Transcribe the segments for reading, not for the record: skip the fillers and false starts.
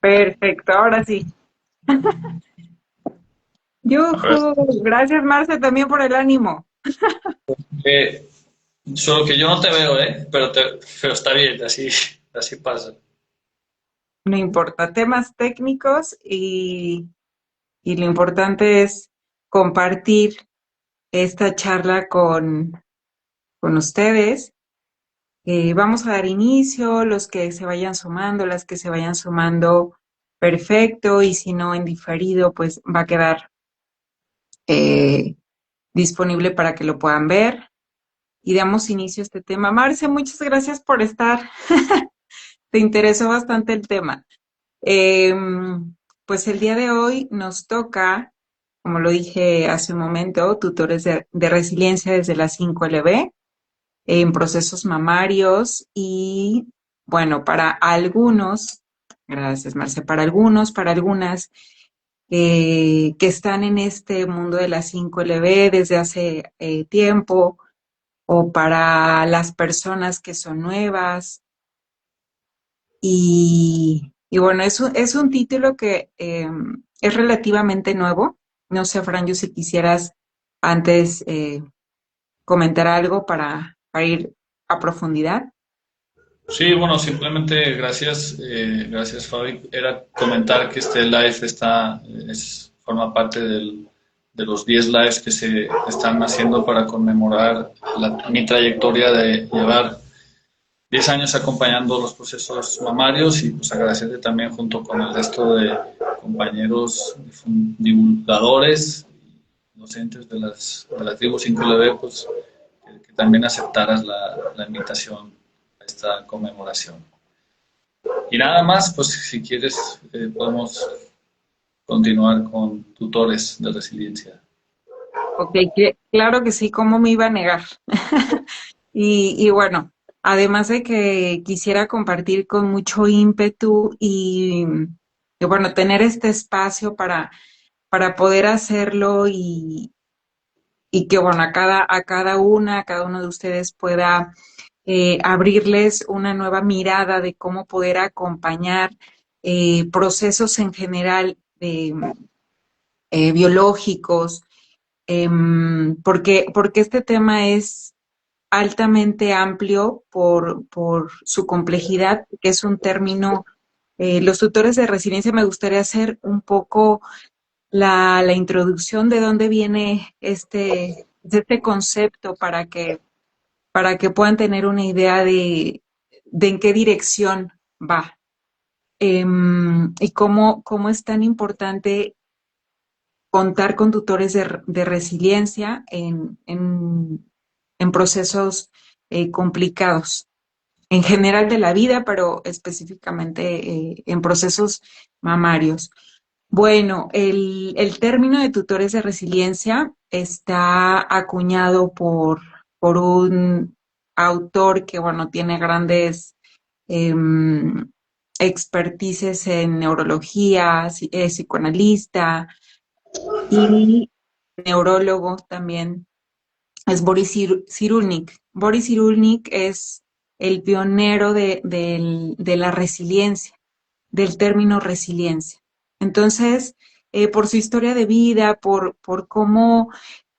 Perfecto, ahora sí. ¡Yujú! Gracias, Marce, también por el ánimo. Eh, Solo que yo no te veo, ¿eh? Pero está bien, así pasa. No importa, temas técnicos y lo importante es compartir esta charla con ustedes. Vamos a dar inicio, los que se vayan sumando, las que se vayan sumando, perfecto, y si no en diferido, pues va a quedar eh, disponible para que lo puedan ver. Y damos inicio a este tema. Marce, muchas gracias por estar. Te interesó bastante el tema. Eh, pues el día de hoy nos toca, como lo dije hace un momento, tutores de resiliencia desde la 5LB en procesos mamarios y bueno, para algunos, gracias Marce, para algunos, para algunas que están en este mundo de la 5LB desde hace tiempo o para las personas que son nuevas. Y bueno, es un título que es relativamente nuevo. No sé, Fran, yo si quisieras antes comentar algo para ir a profundidad. Sí, bueno, simplemente gracias Fabi. Era comentar que este live forma parte de los 10 lives que se están haciendo para conmemorar mi trayectoria de llevar 10 años acompañando los procesos mamarios y pues agradecerte también junto con el resto de compañeros divulgadores y docentes de la tribu 5LB, pues que también aceptaras la invitación a esta conmemoración. Y nada más, pues si quieres podemos continuar con tutores de resiliencia. Ok, claro que sí, ¿cómo me iba a negar? Y bueno, además de que quisiera compartir con mucho ímpetu y bueno, tener este espacio para poder hacerlo y que bueno, a cada uno de ustedes pueda abrirles una nueva mirada de cómo poder acompañar procesos en general biológicos, porque este tema es altamente amplio por su complejidad, que es un término, los tutores de resiliencia me gustaría hacer un poco la introducción de dónde viene este concepto para que puedan tener una idea de en qué dirección va. Y cómo es tan importante contar con tutores de resiliencia en procesos complicados, en general de la vida, pero específicamente en procesos mamarios. Bueno, el término de tutores de resiliencia está acuñado por un autor que, bueno, tiene grandes em, expertices en neurología, es psicoanalista y neurólogo también, es Boris Cyrulnik. Boris Cyrulnik es el pionero de la resiliencia, del término resiliencia. Entonces, por su historia de vida, por cómo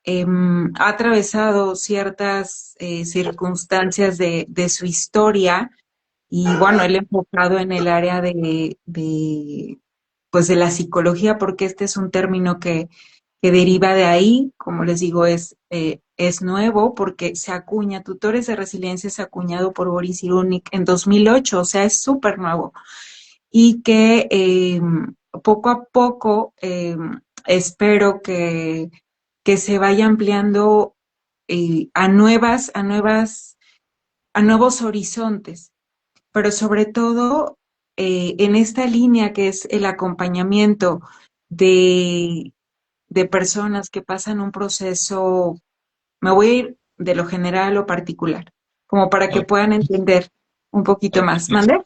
ha atravesado ciertas circunstancias de su historia, y bueno, él enfocado en el área pues de la psicología, porque este es un término que deriva de ahí, como les digo, es nuevo porque se acuña, tutores de resiliencia es acuñado por Boris Cyrulnik en 2008, o sea, es súper nuevo y que poco a poco espero que se vaya ampliando a nuevos horizontes, pero sobre todo en esta línea que es el acompañamiento de, de personas que pasan un proceso, me voy a ir de lo general a lo particular, como para que puedan entender un poquito más. ¿Mande?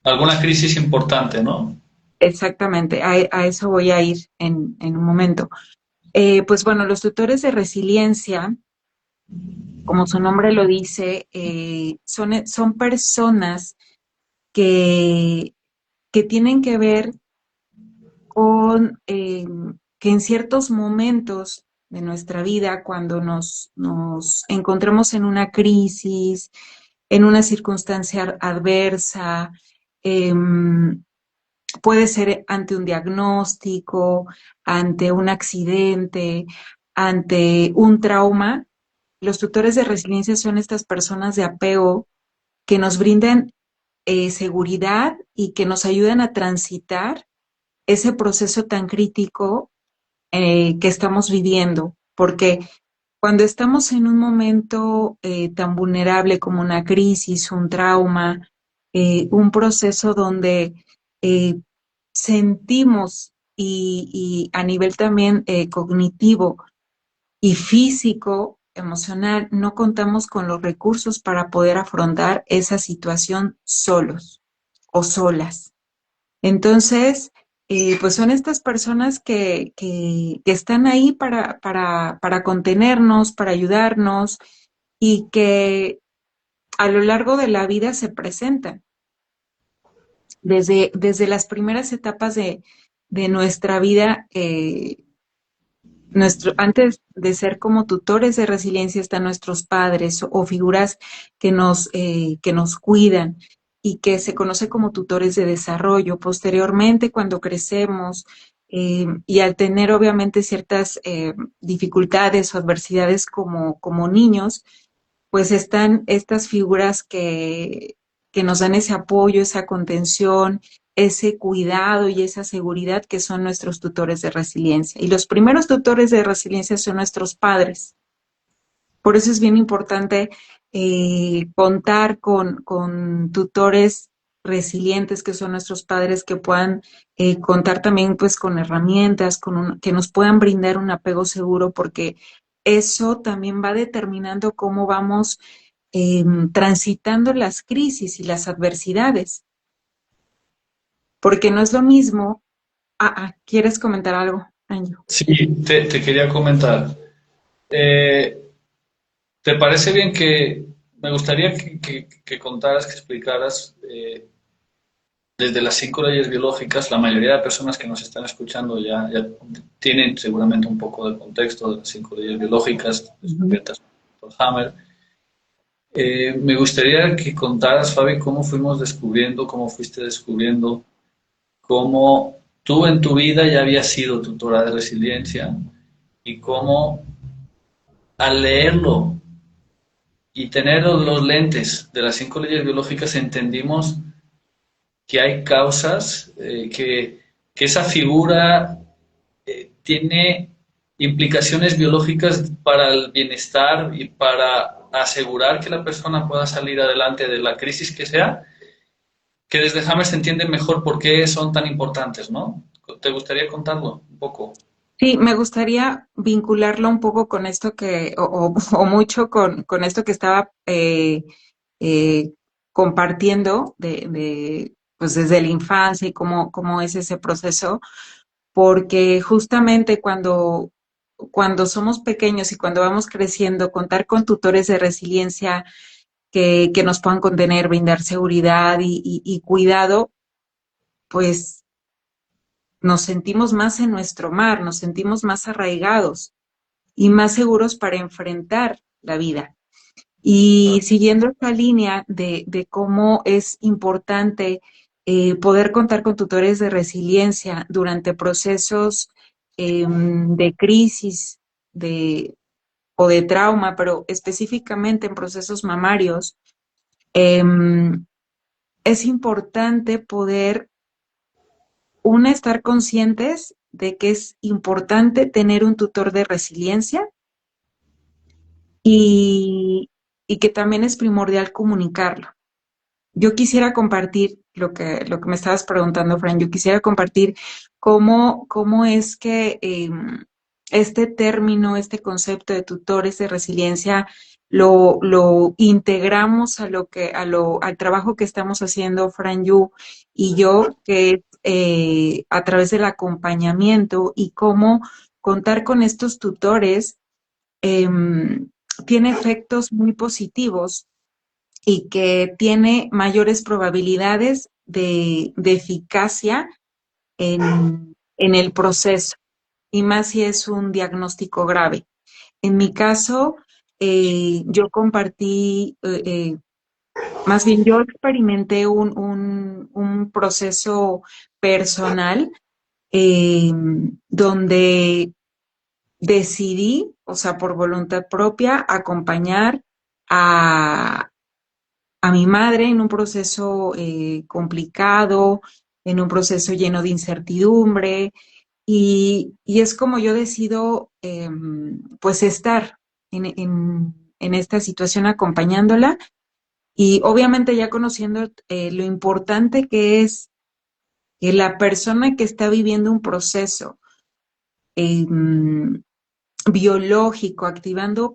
Alguna crisis importante, ¿no? Exactamente, a eso voy a ir en un momento. Pues bueno, los tutores de resiliencia, como su nombre lo dice, son personas que, que tienen que ver con que en ciertos momentos de nuestra vida, cuando nos encontramos en una crisis, en una circunstancia adversa, puede ser ante un diagnóstico, ante un accidente, ante un trauma. Los tutores de resiliencia son estas personas de apego que nos brindan seguridad y que nos ayudan a transitar ese proceso tan crítico que estamos viviendo, porque cuando estamos en un momento tan vulnerable como una crisis, un trauma, un proceso donde eh, sentimos y a nivel también cognitivo y físico, emocional, no contamos con los recursos para poder afrontar esa situación solos o solas. Entonces, pues son estas personas que están ahí para contenernos, para ayudarnos y que a lo largo de la vida se presentan. Desde las primeras etapas de nuestra vida, antes de ser como tutores de resiliencia están nuestros padres o figuras que nos cuidan y que se conoce como tutores de desarrollo. Posteriormente, cuando crecemos y al tener obviamente ciertas dificultades o adversidades como niños, pues están estas figuras que nos dan ese apoyo, esa contención, ese cuidado y esa seguridad que son nuestros tutores de resiliencia. Y los primeros tutores de resiliencia son nuestros padres. Por eso es bien importante contar con tutores resilientes que son nuestros padres que puedan contar también pues con herramientas, que nos puedan brindar un apego seguro porque eso también va determinando cómo vamos transitando las crisis y las adversidades, porque no es lo mismo. ¿Quieres comentar algo, Anjo? Sí, te quería comentar. Eh, ¿Te parece bien que me gustaría que contaras, que explicaras desde las 5 leyes biológicas? La mayoría de personas que nos están escuchando ya tienen seguramente un poco de contexto de las 5 leyes biológicas Ujú. descubiertas por Hammer. Me gustaría que contaras, Fabi, cómo fuimos descubriendo, cómo fuiste descubriendo, cómo tú en tu vida ya habías sido tutora de resiliencia y cómo al leerlo y tener los lentes de las 5 leyes biológicas entendimos que hay causas, que esa figura tiene implicaciones biológicas para el bienestar y para asegurar que la persona pueda salir adelante de la crisis que sea, que desde Hammer se entiende mejor por qué son tan importantes, ¿no? ¿Te gustaría contarlo un poco? Sí, me gustaría vincularlo un poco con esto o mucho con esto que estaba eh, compartiendo pues desde la infancia y cómo es ese proceso, porque justamente cuando somos pequeños y cuando vamos creciendo, contar con tutores de resiliencia que nos puedan contener, brindar seguridad y cuidado, pues nos sentimos más en nuestro mar, nos sentimos más arraigados y más seguros para enfrentar la vida. Y siguiendo esta línea de cómo es importante poder contar con tutores de resiliencia durante procesos de crisis o de trauma, pero específicamente en procesos mamarios, eh, es importante poder, una, estar conscientes de que es importante tener un tutor de resiliencia y, y que también es primordial comunicarlo. Yo quisiera compartir lo que me estabas preguntando, Fran. Yo quisiera compartir cómo es que este término, este concepto de tutores de resiliencia, lo integramos al trabajo que estamos haciendo, Fran Yu y yo, que es a través del acompañamiento y cómo contar con estos tutores tiene efectos muy positivos y que tiene mayores probabilidades de eficacia en el proceso, y más si es un diagnóstico grave. En mi caso, yo compartí, más bien yo experimenté un proceso personal eh, donde decidí, o sea, por voluntad propia, acompañar a, a mi madre en un proceso complicado, en un proceso lleno de incertidumbre, y es como yo decido, pues, estar en esta situación acompañándola, y obviamente ya conociendo lo importante que es que la persona que está viviendo un proceso eh, biológico, activando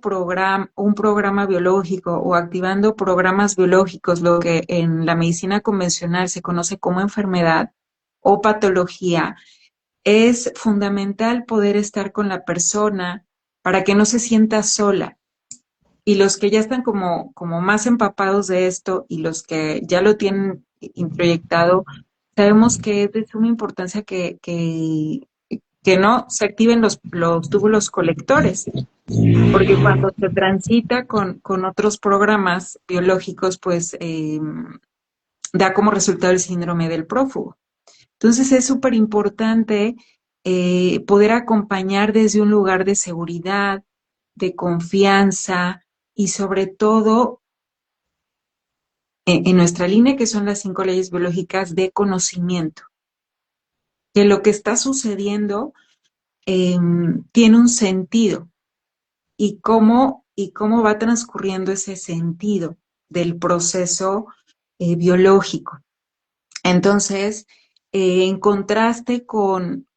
un programa biológico o activando programas biológicos, lo que en la medicina convencional se conoce como enfermedad o patología, es fundamental poder estar con la persona para que no se sienta sola. Y los que ya están como más empapados de esto y los que ya lo tienen introyectado, sabemos que es de suma importancia que no se activen los túbulos colectores, porque cuando se transita con otros programas biológicos, pues da como resultado el síndrome del prófugo. Entonces es súper importante poder acompañar desde un lugar de seguridad, de confianza y sobre todo en nuestra línea, que son las 5 leyes biológicas de conocimiento, que lo que está sucediendo tiene un sentido y cómo va transcurriendo ese sentido del proceso biológico. Entonces, en contraste con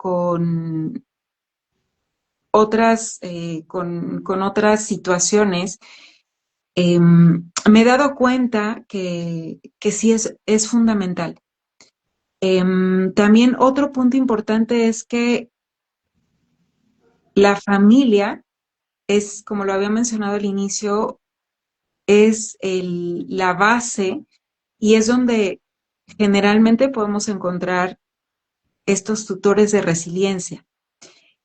otras situaciones, me he dado cuenta que sí es fundamental. También otro punto importante es que la familia es, como lo había mencionado al inicio, es la base y es donde generalmente podemos encontrar estos tutores de resiliencia.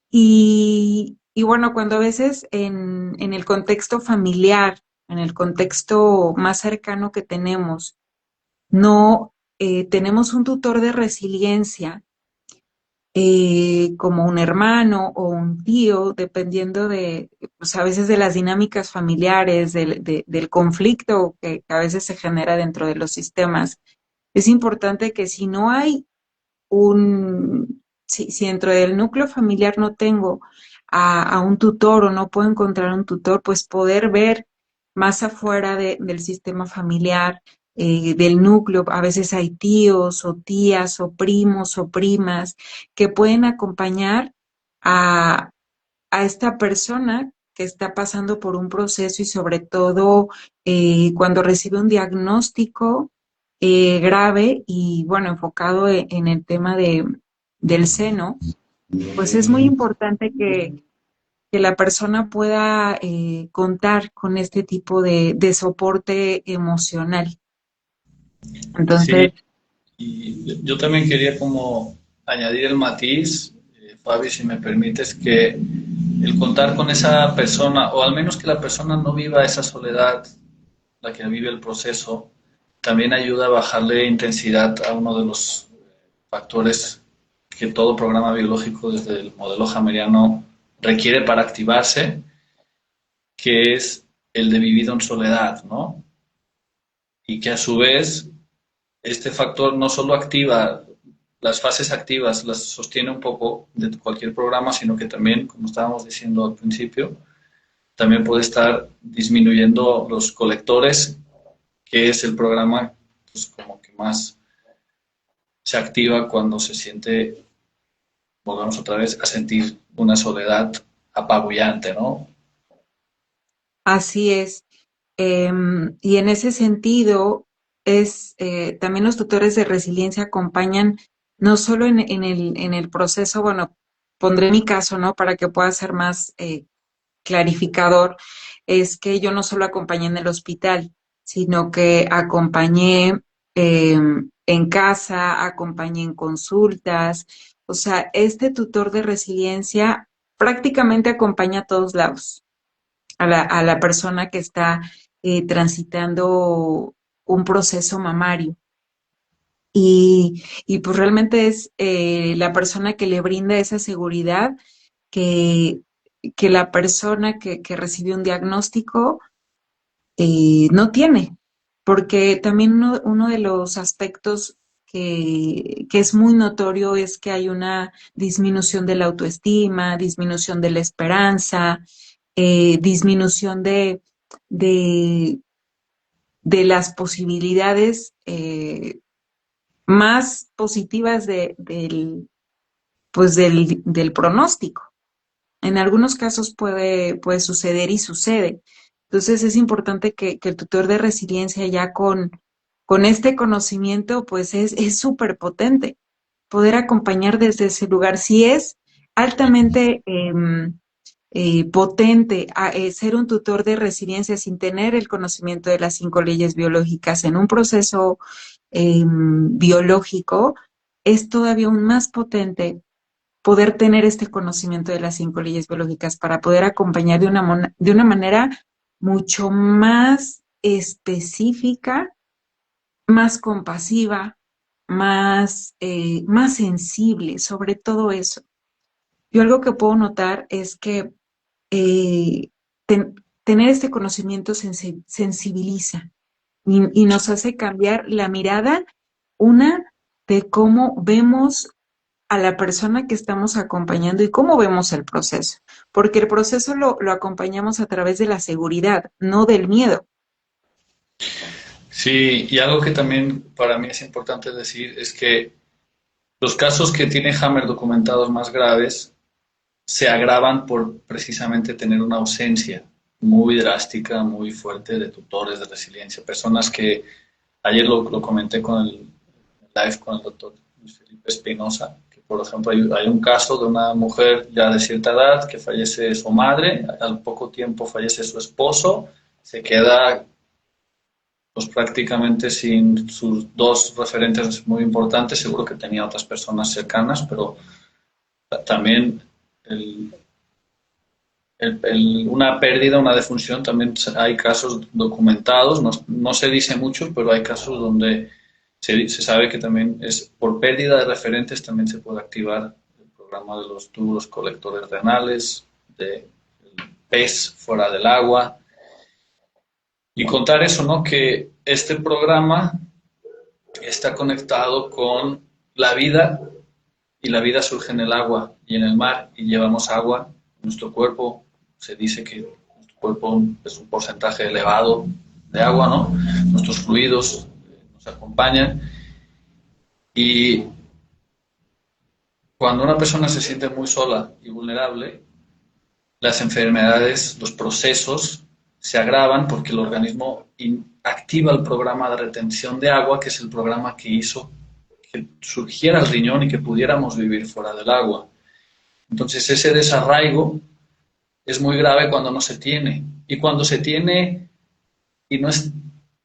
Y bueno, cuando a veces en el contexto familiar, en el contexto más cercano que tenemos, no tenemos un tutor de resiliencia como un hermano o un tío, dependiendo de, pues a veces de las dinámicas familiares, del conflicto que a veces se genera dentro de los sistemas. Es importante que si no hay si dentro del núcleo familiar no tengo a un tutor o no puedo encontrar un tutor, pues poder ver más afuera del sistema familiar, del núcleo. A veces hay tíos o tías o primos o primas que pueden acompañar a, a esta persona que está pasando por un proceso y sobre todo cuando recibe un diagnóstico grave y bueno, enfocado en el tema del seno, pues es muy importante que la persona pueda contar con este tipo de soporte emocional. Sí, Entonces, y yo también quería como añadir el matiz, Fabi, si me permites, que el contar con esa persona, o al menos que la persona no viva esa soledad, la que vive el proceso, también ayuda a bajarle intensidad a uno de los factores que todo programa biológico desde el modelo hameriano requiere para activarse, que es el de vivido en soledad, ¿no? Y que a su vez este factor no solo activa las fases activas, las sostiene un poco de cualquier programa, sino que también, como estábamos diciendo al principio, también puede estar disminuyendo los colectores, que es el programa pues, como que más se activa cuando se siente, volvamos otra vez, a sentir una soledad apabullante, ¿no? así es. Y en ese sentido, también los tutores de resiliencia acompañan no solo en el proceso, bueno, pondré mi caso, ¿no? Para que pueda ser más clarificador, es que yo no solo acompañé en el hospital, sino que acompañé en casa, acompaña en consultas. O sea, este tutor de resiliencia prácticamente acompaña a todos lados a la persona que está transitando un proceso mamario. Y pues realmente es la persona que le brinda esa seguridad que, que la persona que recibe un diagnóstico no tiene, porque también uno de los aspectos que es muy notorio es que hay una disminución de la autoestima, disminución de la esperanza, disminución de, de las posibilidades más positivas pues del pronóstico. En algunos casos puede suceder y sucede. Entonces es importante que el tutor de resiliencia ya con este conocimiento pues es súper potente poder acompañar desde ese lugar. Si es altamente potente ser un tutor de resiliencia sin tener el conocimiento de las 5 leyes biológicas en un proceso biológico, es todavía aún más potente poder tener este conocimiento de las 5 leyes biológicas para poder acompañar de una manera mucho más específica, más compasiva, más sensible sobre todo eso. Yo algo que puedo notar es que eh, ten- tener este conocimiento sensibiliza y nos hace cambiar la mirada, una, de cómo vemos a la persona que estamos acompañando y cómo vemos el proceso, porque el proceso lo acompañamos a través de la seguridad, no del miedo. Sí, y algo que también para mí es importante decir es que los casos que tiene Hammer documentados más graves se agravan por precisamente tener una ausencia muy drástica, muy fuerte de tutores de resiliencia. Personas que ayer lo comenté con el live con el doctor Luis Felipe Espinosa, que por ejemplo hay un caso de una mujer ya de cierta edad que fallece su madre, al poco tiempo fallece su esposo, se queda pues prácticamente sin sus dos referentes muy importantes, seguro que tenía otras personas cercanas, pero también el, una pérdida, una defunción, también hay casos documentados, no se dice mucho, pero hay casos donde se sabe que también es por pérdida de referentes, también se puede activar el programa de los túbulos colectores renales, de pez fuera del agua. Y contar eso, ¿no? Que este programa está conectado con la vida y la vida surge en el agua y en el mar y llevamos agua. Nuestro cuerpo, se dice que nuestro cuerpo es un porcentaje elevado de agua, ¿no? Nuestros fluidos nos acompañan y cuando una persona se siente muy sola y vulnerable, las enfermedades, los procesos se agravan porque el organismo activa el programa de retención de agua, que es el programa que hizo que surgiera el riñón y que pudiéramos vivir fuera del agua. Entonces ese desarraigo es muy grave cuando no se tiene. Y cuando se tiene y no es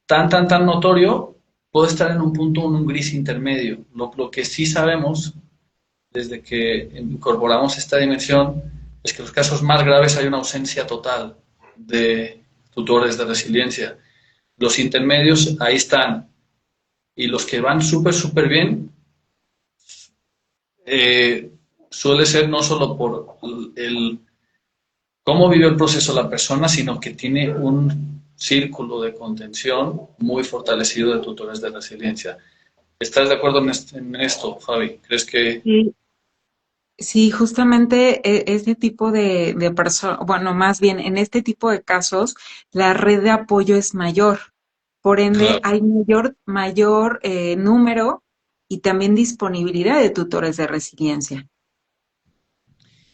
tan notorio, puede estar en un punto, en un gris intermedio. Lo que sí sabemos desde que incorporamos esta dimensión es que en los casos más graves hay una ausencia total de tutores de resiliencia. Los intermedios ahí están y los que van súper bien suele ser no solo por el cómo vive el proceso la persona, sino que tiene un círculo de contención muy fortalecido de tutores de resiliencia. ¿Estás de acuerdo en esto, Fabi? ¿Crees que... Sí, sí, justamente este tipo de personas, bueno, más bien en este tipo de casos, la red de apoyo es mayor. Por ende, Claro. hay mayor número y también disponibilidad de tutores de resiliencia.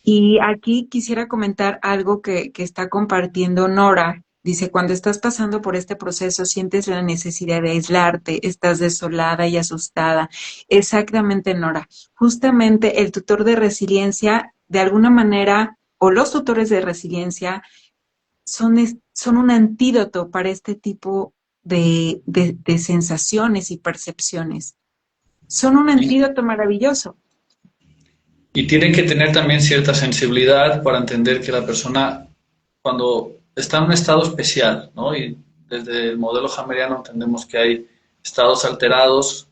Y aquí quisiera comentar algo que está compartiendo Nora. Dice, cuando estás pasando por este proceso, sientes la necesidad de aislarte, estás desolada y asustada. Exactamente, Nora. Justamente el tutor de resiliencia, de alguna manera, o los tutores de resiliencia, son un antídoto para este tipo de sensaciones y percepciones. son un antídoto maravilloso. Y tienen que tener también cierta sensibilidad para entender que la persona, cuando está en un estado especial, ¿no? Y desde el modelo hammeriano entendemos que hay estados alterados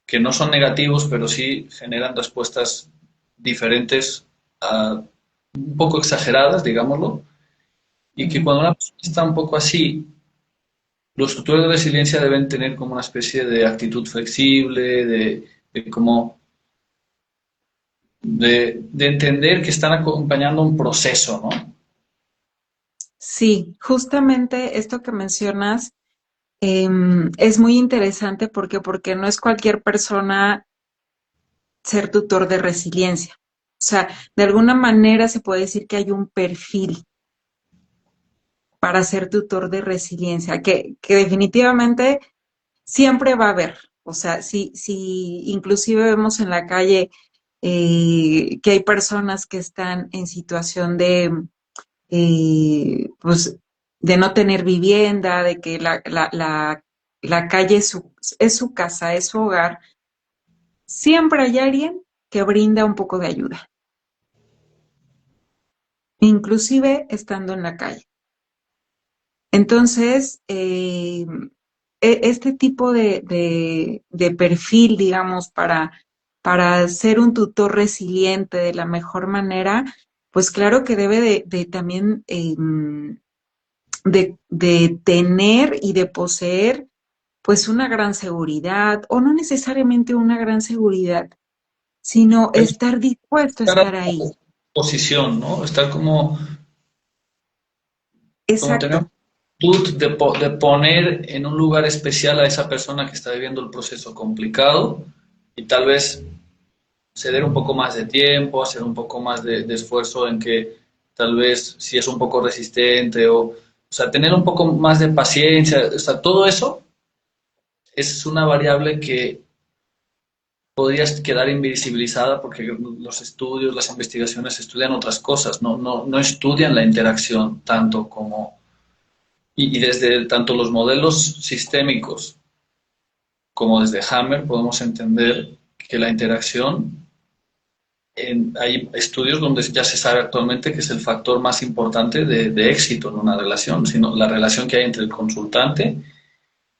que no son negativos, pero sí generan respuestas diferentes, un poco exageradas, digámoslo, y que cuando una persona está un poco así, los tutores de resiliencia deben tener como una especie de actitud flexible, de como de entender que están acompañando un proceso, ¿no? Sí, justamente esto que mencionas es muy interesante porque no es cualquier persona ser tutor de resiliencia. O sea, de alguna manera se puede decir que hay un perfil para ser tutor de resiliencia, que definitivamente siempre va a haber. O sea, si inclusive vemos en la calle que hay personas que están en situación pues, de no tener vivienda, de que la calle es su casa, es su hogar, siempre hay alguien que brinda un poco de ayuda, inclusive estando en la calle. Entonces, este tipo de perfil, digamos, para ser un tutor resiliente de la mejor manera, pues claro que debe de también de tener y de poseer pues una gran seguridad, o no necesariamente una gran seguridad, sino estar dispuesto a Estar a estar ahí. posición, ¿no? Estar como tener Exacto, actitud de poner en un lugar especial a esa persona que está viviendo el proceso complicado y tal vez ceder un poco más de tiempo, hacer un poco más de esfuerzo en que tal vez si es un poco resistente o sea, tener un poco más de paciencia, o sea, todo eso es una variable que podría quedar invisibilizada porque los estudios, las investigaciones estudian otras cosas, no estudian la interacción tanto como, y desde tanto los modelos sistémicos como desde Hammer podemos entender que la interacción, hay estudios donde ya se sabe actualmente que es el factor más importante de éxito en una relación, sino la relación que hay entre el consultante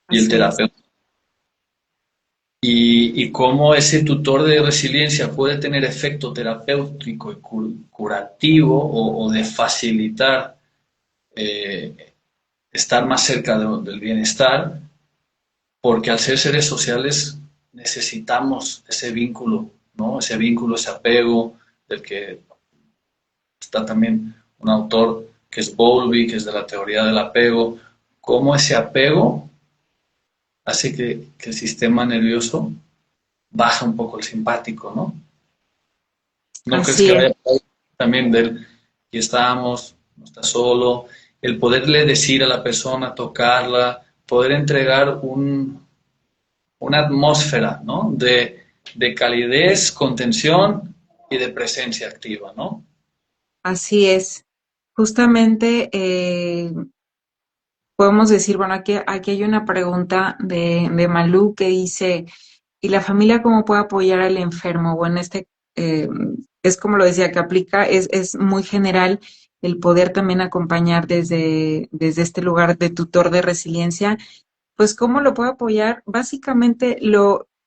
y el así es. terapeuta. Y cómo ese tutor de resiliencia puede tener efecto terapéutico y curativo o de facilitar estar más cerca del bienestar, porque al ser seres sociales necesitamos ese vínculo, ¿no? Ese vínculo, ese apego, del que está también un autor que es Bowlby, que es de la teoría del apego, cómo ese apego hace que el sistema nervioso baja un poco el simpático, ¿no? ¿No crees Así que es. vaya también del aquí estamos, no estás solo, el poderle decir a la persona, tocarla, poder entregar una atmósfera, ¿no? De calidez, contención y de presencia activa, ¿no? Así es. Justamente podemos decir, bueno, aquí hay una pregunta de Malú que dice, ¿y la familia cómo puede apoyar al enfermo? Bueno, eh, es como lo decía, que aplica, es muy general el poder también acompañar desde este lugar de tutor de resiliencia. Pues, ¿cómo lo puedo apoyar? Básicamente,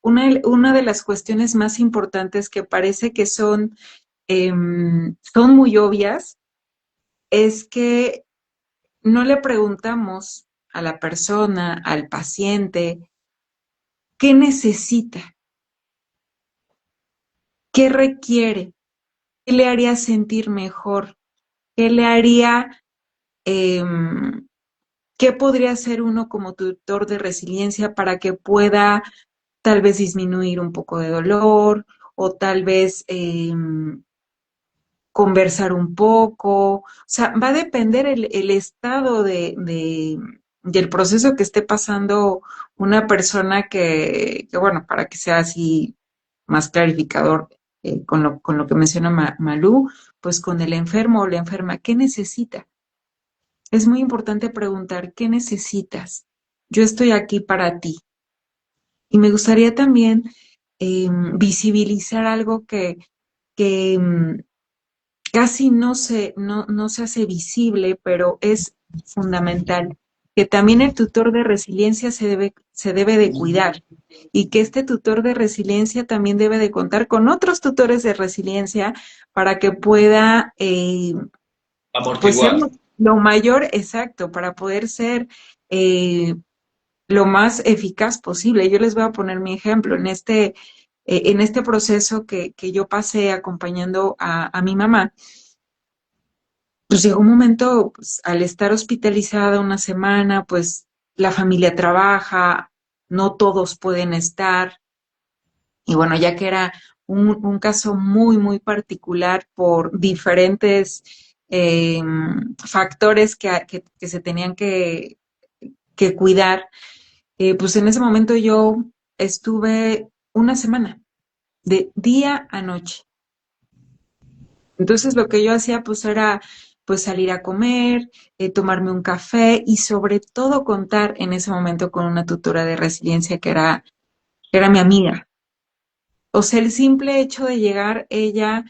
una de las cuestiones más importantes que parece que son muy obvias es que no le preguntamos a la persona, al paciente, qué necesita, qué requiere, qué le haría sentir mejor, qué le haría, em, qué podría hacer uno como tutor de resiliencia para que pueda tal vez disminuir un poco de dolor o tal vez conversar un poco. O sea, va a depender el estado del proceso que esté pasando una persona bueno, para que sea así más clarificador con lo que menciona Malú, pues con el enfermo o la enferma, ¿qué necesita? Es muy importante preguntar, ¿qué necesitas? Yo estoy aquí para ti. Y me gustaría también visibilizar algo que casi no se hace visible, pero es fundamental, que también el tutor de resiliencia se debe de cuidar y que este tutor de resiliencia también debe de contar con otros tutores de resiliencia para que pueda, pues, ser Amortiguar. lo mayor exacto, para poder ser eh, lo más eficaz posible. Yo les voy a poner mi ejemplo. En este proceso que yo pasé acompañando a mi mamá, pues llegó un momento, pues, al estar hospitalizada una semana, pues la familia trabaja, no todos pueden estar. Y bueno, ya que era un caso muy particular por diferentes factores que se tenían que cuidar, pues en ese momento yo estuve una semana, de día a noche. Entonces lo que yo hacía pues era pues salir a comer, tomarme un café y sobre todo contar en ese momento con una tutora de resiliencia que era mi amiga. O sea, el simple hecho de llegar, ella,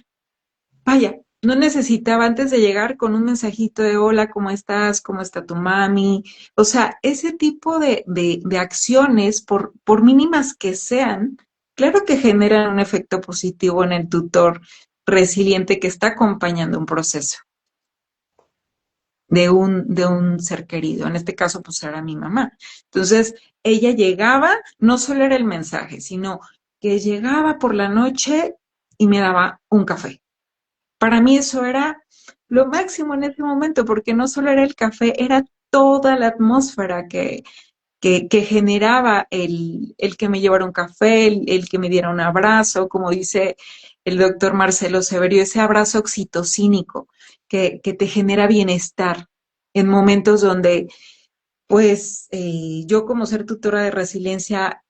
vaya, no necesitaba antes de llegar con un mensajito de hola, ¿cómo estás? ¿Cómo está tu mami? O sea, ese tipo de acciones, por mínimas que sean, claro que generan un efecto positivo en el tutor resiliente que está acompañando un proceso de un ser querido. En este caso, pues era mi mamá. Entonces, ella llegaba, no solo era el mensaje, sino que llegaba por la noche y me daba un café. Para mí eso era lo máximo en ese momento, porque no solo era el café, era toda la atmósfera que generaba el que me llevara un café, el que me diera un abrazo, como dice el doctor Marcelo Severio, ese abrazo oxitocínico que te genera bienestar en momentos donde, pues, yo como ser tutora de resiliencia,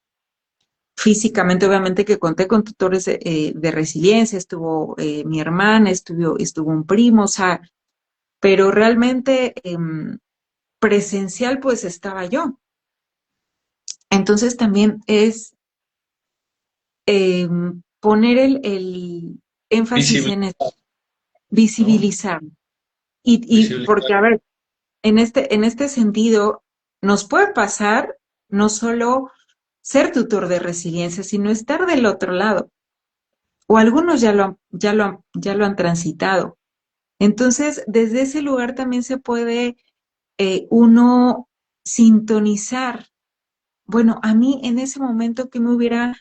físicamente, obviamente que conté con tutores de resiliencia, estuvo mi hermana, estuvo un primo, o sea, pero realmente presencial, pues estaba yo. Entonces también es eh, poner el énfasis Visible, en eso, ¿no? visibilizar. Y Visibilizar. porque, a ver, en este sentido, nos puede pasar no solo ser tutor de resiliencia, sino estar del otro lado. O algunos ya lo han transitado. Entonces, desde ese lugar también se puede uno sintonizar. Bueno, a mí en ese momento que me hubiera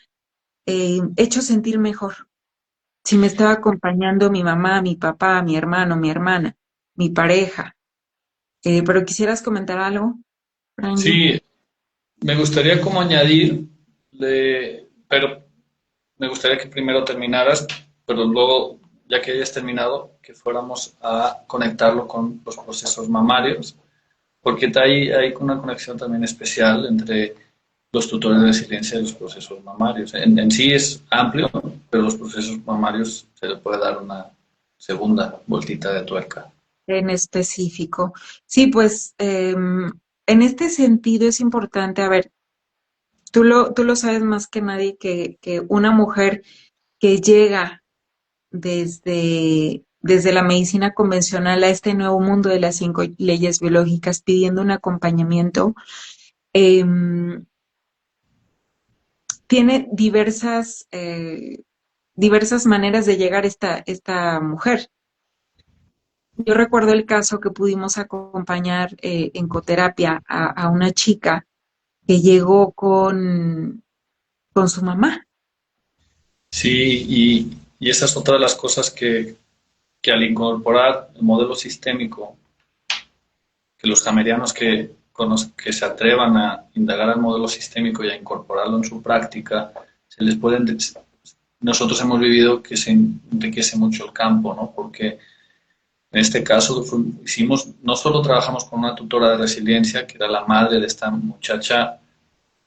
hecho sentir mejor. Si me estaba acompañando mi mamá, mi papá, mi hermano, mi hermana, mi pareja. Pero quisieras comentar algo, Frangie. Sí, me gustaría como añadir, pero me gustaría que primero terminaras, pero luego, ya que hayas terminado, que fuéramos a conectarlo con los procesos mamarios, porque hay una conexión también especial entre los tutores de resiliencia y los procesos mamarios. En sí es amplio, pero los procesos mamarios se le puede dar una segunda vueltita de tuerca. En específico. Sí, pues en este sentido es importante, a ver, tú lo sabes más que nadie que una mujer que llega desde la medicina convencional a este nuevo mundo de las 5 leyes biológicas pidiendo un acompañamiento, em, tiene diversas maneras de llegar esta mujer. Yo recuerdo el caso que pudimos acompañar en coterapia a una chica que llegó con su mamá. Sí, y esa es otra de las cosas que al incorporar el modelo sistémico, que los camerianos que se atrevan a indagar el modelo sistémico y a incorporarlo en su práctica, se les pueden, nosotros hemos vivido que se enriquece mucho el campo, ¿no? Porque en este caso hicimos, no solo trabajamos con una tutora de resiliencia, que era la madre de esta muchacha,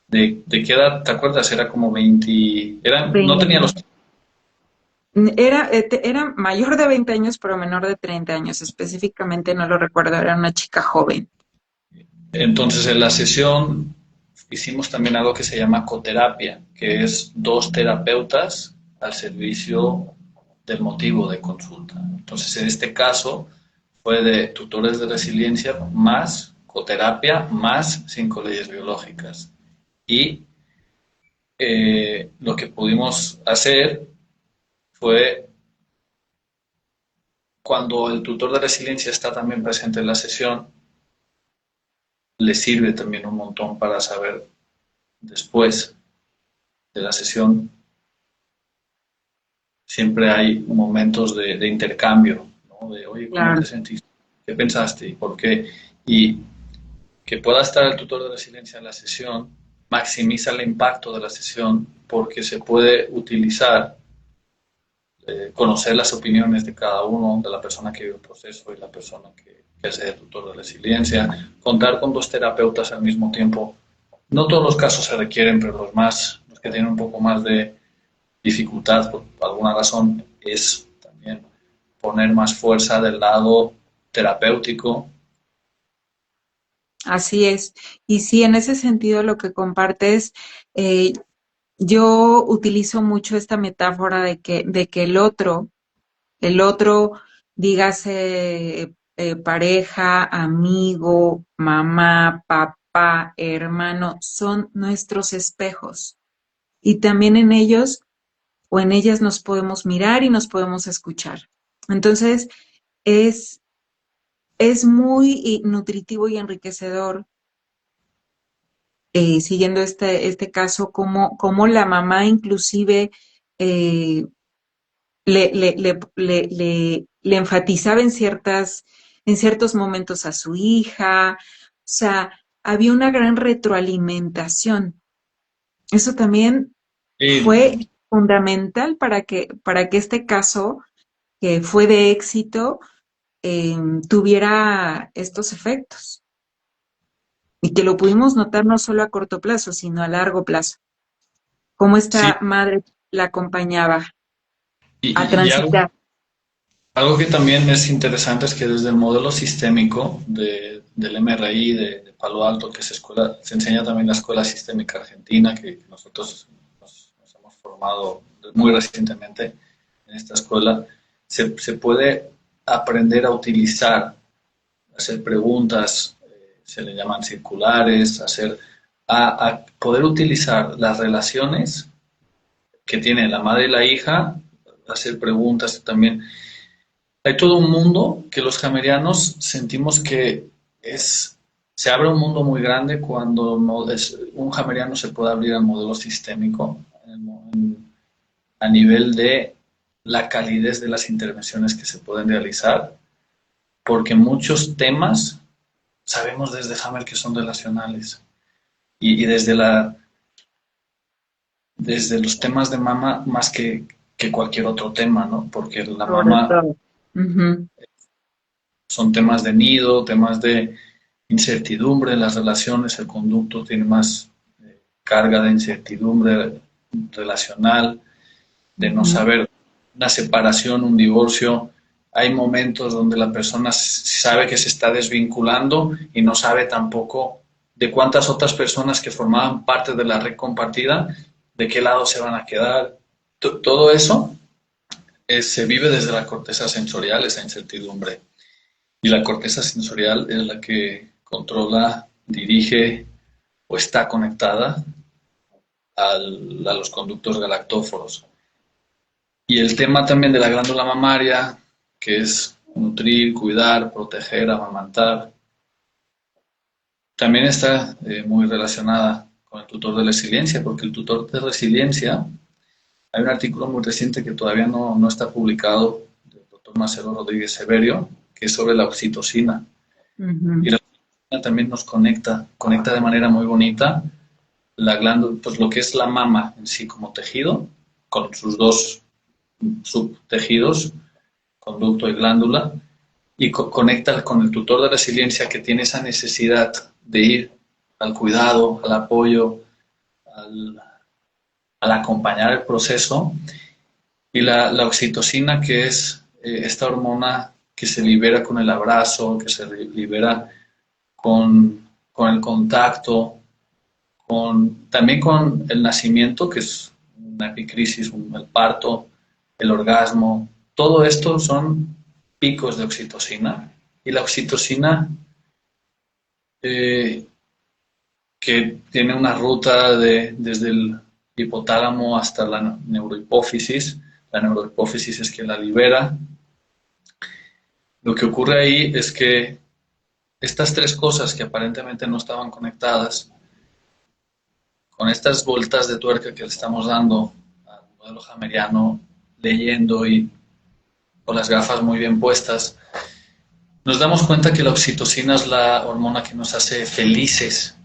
¿de qué edad? ¿Te acuerdas? Era como 20, no tenía los. Era mayor de 20 años, pero menor de 30 años. Específicamente no lo recuerdo, era una chica joven. Entonces en la sesión hicimos también algo que se llama coterapia, que es dos terapeutas al servicio del motivo de consulta. Entonces, en este caso fue de tutores de resiliencia más coterapia más 5 leyes biológicas. Y lo que pudimos hacer fue, cuando el tutor de resiliencia está también presente en la sesión, le sirve también un montón para saber después de la sesión. Siempre hay momentos de intercambio, ¿no? De, oye, ¿cómo te Claro. sentiste? ¿Qué pensaste? ¿Y por qué? Y que pueda estar el tutor de resiliencia en la sesión maximiza el impacto de la sesión, porque se puede utilizar, conocer las opiniones de cada uno, de la persona que vive el proceso y la persona que es el tutor de resiliencia, contar con dos terapeutas al mismo tiempo. No todos los casos se requieren, pero los que tienen un poco más de dificultad por alguna razón, es también poner más fuerza del lado terapéutico. Así es. Y sí, en ese sentido lo que compartes, eh, yo utilizo mucho esta metáfora de que el otro, dígase pareja, amigo, mamá, papá, hermano, son nuestros espejos. Y también en ellos o en ellas nos podemos mirar y nos podemos escuchar. Entonces, es, es muy nutritivo y enriquecedor, siguiendo este caso, como la mamá inclusive eh, le enfatizaba en ciertos momentos a su hija. O sea, había una gran retroalimentación. Eso también Y, fue fundamental para que este caso, que fue de éxito, eh, tuviera estos efectos y que lo pudimos notar no solo a corto plazo, sino a largo plazo. Cómo sí, esta madre la acompañaba a y algo, transitar. algo que también es interesante es que desde el modelo sistémico del MRI de Palo Alto, que se enseña también la escuela sistémica argentina, que nosotros nos hemos formado muy recientemente en esta escuela, se puede aprender a utilizar, hacer preguntas, se le llaman circulares, a poder utilizar las relaciones que tiene la madre y la hija, hacer preguntas también. Hay todo un mundo que los jamerianos sentimos que se abre un mundo muy grande cuando un jameriano se puede abrir al modelo sistémico a nivel de la calidez de las intervenciones que se pueden realizar, porque muchos temas sabemos desde Hammer que son relacionales y desde los temas de mama más que cualquier otro tema, ¿no? Porque la Sobre mama todo. Ujú. son temas de nido, temas de incertidumbre en las relaciones, el conducto tiene más carga de incertidumbre relacional, de no Ujú. saber una separación, un divorcio. Hay momentos donde la persona sabe que se está desvinculando y no sabe tampoco de cuántas otras personas que formaban parte de la red compartida, de qué lado se van a quedar. Todo eso se vive desde la corteza sensorial, esa incertidumbre. Y la corteza sensorial es la que controla, dirige o está conectada a los conductos galactóforos. Y el tema también de la glándula mamaria, que es nutrir, cuidar, proteger, amamantar, también está muy relacionada con el tutor de resiliencia, porque el tutor de resiliencia, hay un artículo muy reciente que todavía no está publicado, del doctor Marcelo Rodríguez Severio, que es sobre la oxitocina. Y Ujú. la oxitocina también nos conecta de manera muy bonita la glándula, pues lo que es la mama en sí como tejido, con sus dos subtejidos, conducto y glándula, y conecta con el tutor de resiliencia que tiene esa necesidad de ir al cuidado, al apoyo, al, al acompañar el proceso, y la oxitocina, que es esta hormona que se libera con el abrazo, que se libera con el contacto, también con el nacimiento, que es una epicrisis, el parto, el orgasmo. Todo esto son picos de oxitocina. Y la oxitocina, eh, que tiene una ruta desde el hipotálamo hasta la neurohipófisis. La neurohipófisis es que la libera. Lo que ocurre ahí es que estas tres cosas que aparentemente no estaban conectadas, con estas vueltas de tuerca que le estamos dando al modelo hameriano, leyendo y con las gafas muy bien puestas, nos damos cuenta que la oxitocina es la hormona que nos hace felices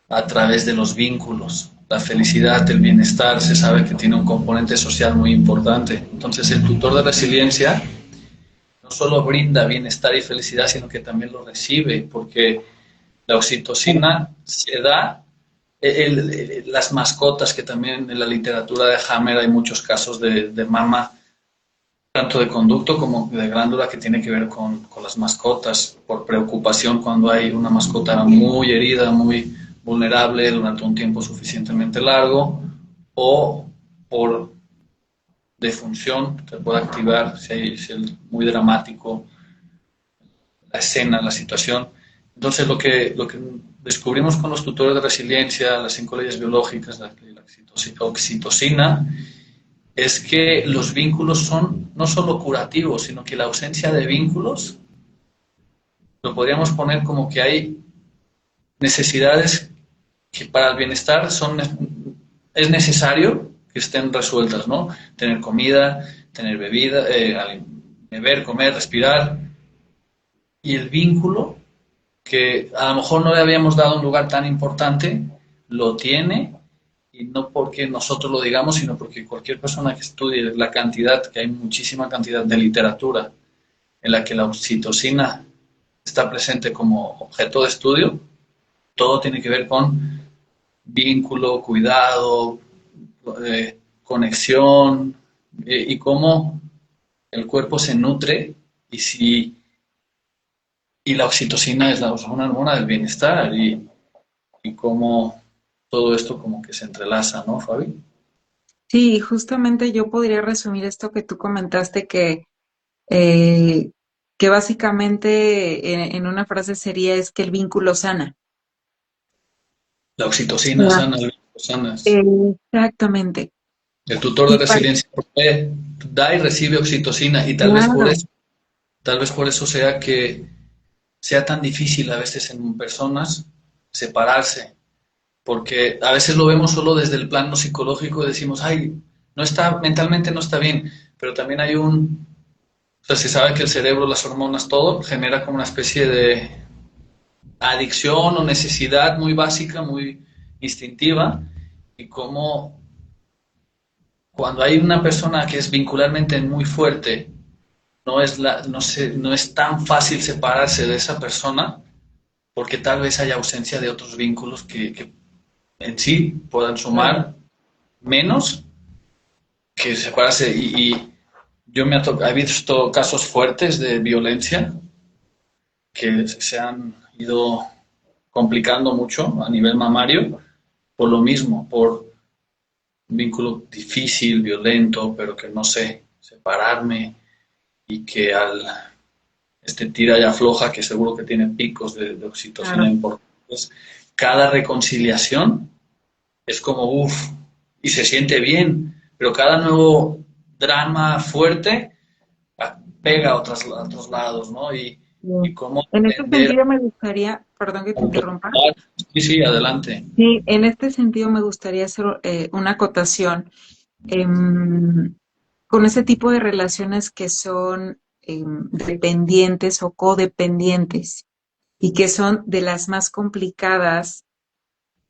a través de los vínculos. La felicidad, el bienestar, se sabe que tiene un componente social muy importante. Entonces, el tutor de resiliencia no solo brinda bienestar y felicidad, sino que también lo recibe, porque la oxitocina se da, las mascotas, que también en la literatura de Hammer hay muchos casos de mama, tanto de conducto como de glándula, que tiene que ver con las mascotas, por preocupación cuando hay una mascota muy herida, muy vulnerable durante un tiempo suficientemente largo, o por defunción, que puede activar si es muy dramático la escena, la situación. Entonces, lo que descubrimos con los tutores de resiliencia, las 5 leyes biológicas, la oxitocina, es que los vínculos son no solo curativos, sino que la ausencia de vínculos lo podríamos poner como que hay necesidades que para el bienestar es necesario que estén resueltas, ¿no? Tener comida, tener bebida, beber, comer, respirar, y el vínculo, que a lo mejor no le habíamos dado un lugar tan importante, lo tiene, y no porque nosotros lo digamos, sino porque cualquier persona que estudie la cantidad, que hay muchísima cantidad de literatura en la que la oxitocina está presente como objeto de estudio, todo tiene que ver con vínculo, cuidado, conexión, y cómo el cuerpo se nutre, y la oxitocina es una hormona del bienestar, y cómo todo esto como que se entrelaza, ¿no, Fabi? Sí, justamente yo podría resumir esto que tú comentaste, eh, que básicamente en una frase sería es que el vínculo sana. La oxitocina Ya. sana, el vínculo sana. Exactamente. El tutor de Y para, resiliencia da y recibe oxitocina, y claro, tal vez por eso sea que sea tan difícil a veces en personas separarse, porque a veces lo vemos solo desde el plano psicológico y decimos, ay, no está, mentalmente no está bien, pero también hay o sea, se sabe que el cerebro, las hormonas, todo genera como una especie de adicción o necesidad muy básica, muy instintiva, y como cuando hay una persona que es vincularmente muy fuerte, no es tan fácil separarse de esa persona, porque tal vez haya ausencia de otros vínculos que en sí puedan claro. sumar menos que separarse. Y yo he visto casos fuertes de violencia que se han ido complicando mucho a nivel mamario por lo mismo, por un vínculo difícil, violento, pero que no sé separarme, y que al tira y afloja, que seguro que tiene picos de oxitocina Claro. importantes, cada reconciliación es como uff, y se siente bien, pero cada nuevo drama fuerte pega a otros lados, ¿no? Sí. Y cómo En ese entender, sentido me gustaría, perdón que te interrumpa, autorizar. Sí, sí, adelante. sí, en este sentido me gustaría hacer una acotación. em, con ese tipo de relaciones que son dependientes o codependientes y que son de las más complicadas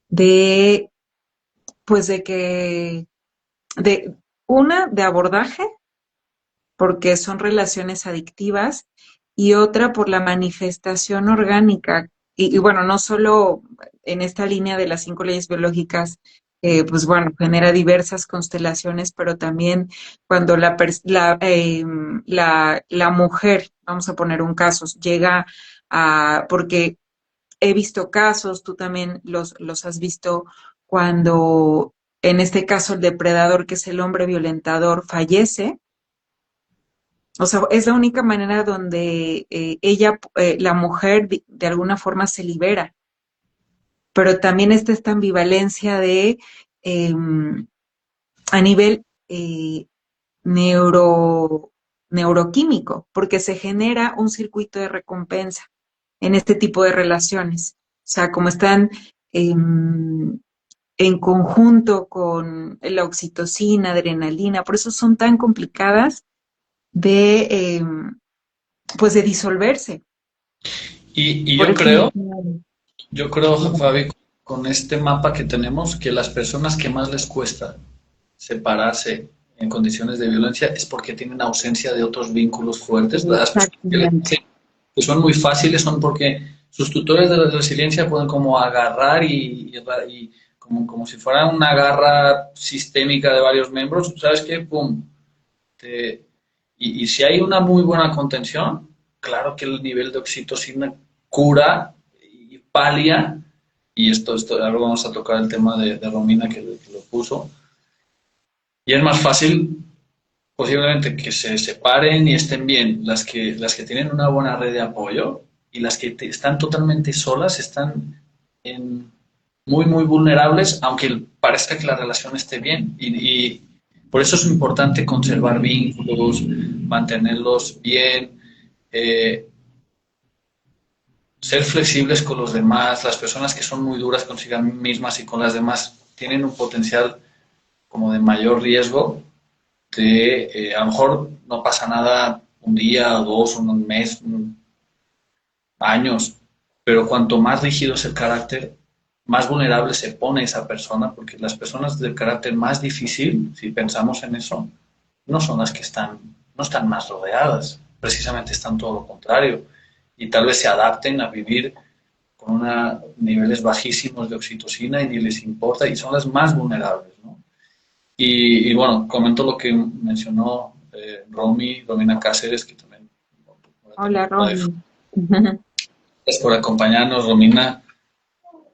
de, pues de una, de abordaje, porque son relaciones adictivas, y otra por la manifestación orgánica. Y bueno, no solo en esta línea de las 5 leyes biológicas, pues bueno, genera diversas constelaciones, pero también cuando la mujer, vamos a poner un caso, llega a, porque he visto casos, tú también los has visto, cuando en este caso el depredador, que es el hombre violentador, fallece. O sea, es la única manera donde la mujer, de alguna forma se libera, pero también está esta ambivalencia de, a nivel neuro, neuroquímico, porque se genera un circuito de recompensa en este tipo de relaciones. O sea, como están en conjunto con la oxitocina, adrenalina, por eso son tan complicadas de, pues de disolverse. Y Por eso, yo creo, Fabi, con este mapa que tenemos, que las personas que más les cuesta separarse en condiciones de violencia es porque tienen ausencia de otros vínculos fuertes. Las personas exactamente. que son muy fáciles son porque sus tutores de la resiliencia pueden como agarrar y como si fuera una garra sistémica de varios miembros, ¿sabes qué? ¡Pum! Te- y si hay una muy buena contención, claro que el nivel de oxitocina cura y palia, y esto ahora vamos a tocar el tema de Romina que lo puso, y es más fácil posiblemente que se separen y estén bien las que tienen una buena red de apoyo y las que están totalmente solas, están en, muy, muy vulnerables, aunque parezca que la relación esté bien. Y por eso es importante conservar vínculos, mantenerlos bien, eh, ser flexibles con los demás. Las personas que son muy duras consigo mismas y con las demás tienen un potencial como de mayor riesgo de, a lo mejor no pasa nada un día o dos, un mes, años, pero cuanto más rígido es el carácter, más vulnerable se pone esa persona, porque las personas del carácter más difícil, si pensamos en eso, no son las que no están más rodeadas, precisamente están todo lo contrario, y tal vez se adapten a vivir con niveles bajísimos de oxitocina y ni les importa, y son las más vulnerables, ¿no? Y bueno, comento lo que mencionó Romina Cáceres, que también voy a tener Hola, un live. Ron. Gracias por acompañarnos, Romina.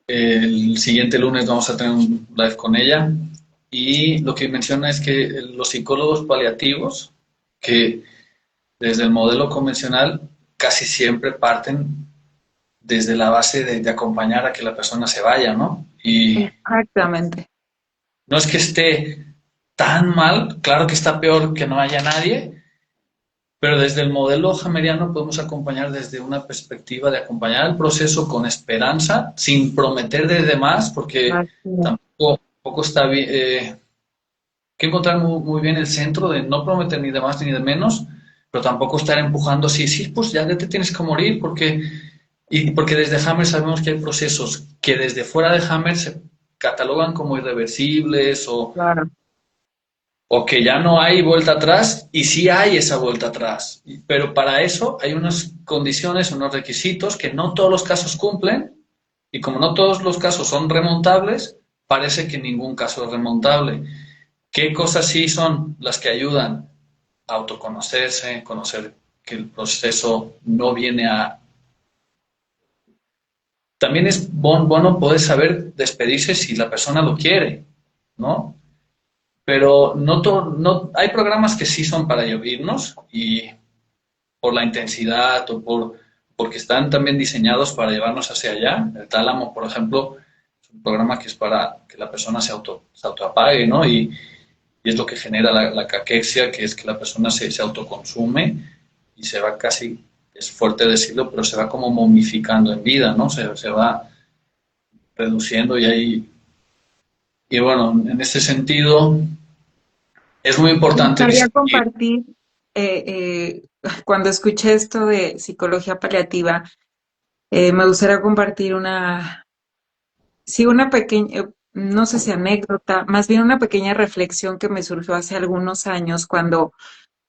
El siguiente lunes vamos a tener un live con ella. Y lo que menciona es que los psicólogos paliativos, que desde el modelo convencional casi siempre parten desde la base de acompañar a que la persona se vaya, ¿no? Y Exactamente. no es que esté tan mal, claro que está peor que no haya nadie, pero desde el modelo hameriano podemos acompañar desde una perspectiva de acompañar el proceso con esperanza, sin prometer desde más, porque Así es. tampoco está bien, que encontrar muy, muy, bien el centro de no prometer ni de más ni de menos, pero tampoco estar empujando así, sí, pues ya te tienes que morir, porque desde Hammer sabemos que hay procesos que desde fuera de Hammer se catalogan como irreversibles Claro. o que ya no hay vuelta atrás, y sí hay esa vuelta atrás. Pero para eso hay unas condiciones, unos requisitos que no todos los casos cumplen, y como no todos los casos son remontables, parece que ningún caso es remontable. ¿Qué cosas sí son las que ayudan a autoconocerse, conocer que el proceso no viene a... También es bueno poder saber despedirse si la persona lo quiere, ¿no? Pero no, hay programas que sí son para irnos y por la intensidad porque están también diseñados para llevarnos hacia allá. El Tálamo, por ejemplo, es un programa que es para que la persona se autoapague, ¿no? Y es lo que genera la caquexia, que es que la persona se autoconsume y se va casi, es fuerte decirlo, pero se va como momificando en vida, ¿no? Se va reduciendo y bueno, en ese sentido es muy Me importante gustaría distinguir. compartir, cuando escuché esto de psicología paliativa, me gustaría compartir sí, una pequeña, no sé si anécdota, más bien una pequeña reflexión que me surgió hace algunos años cuando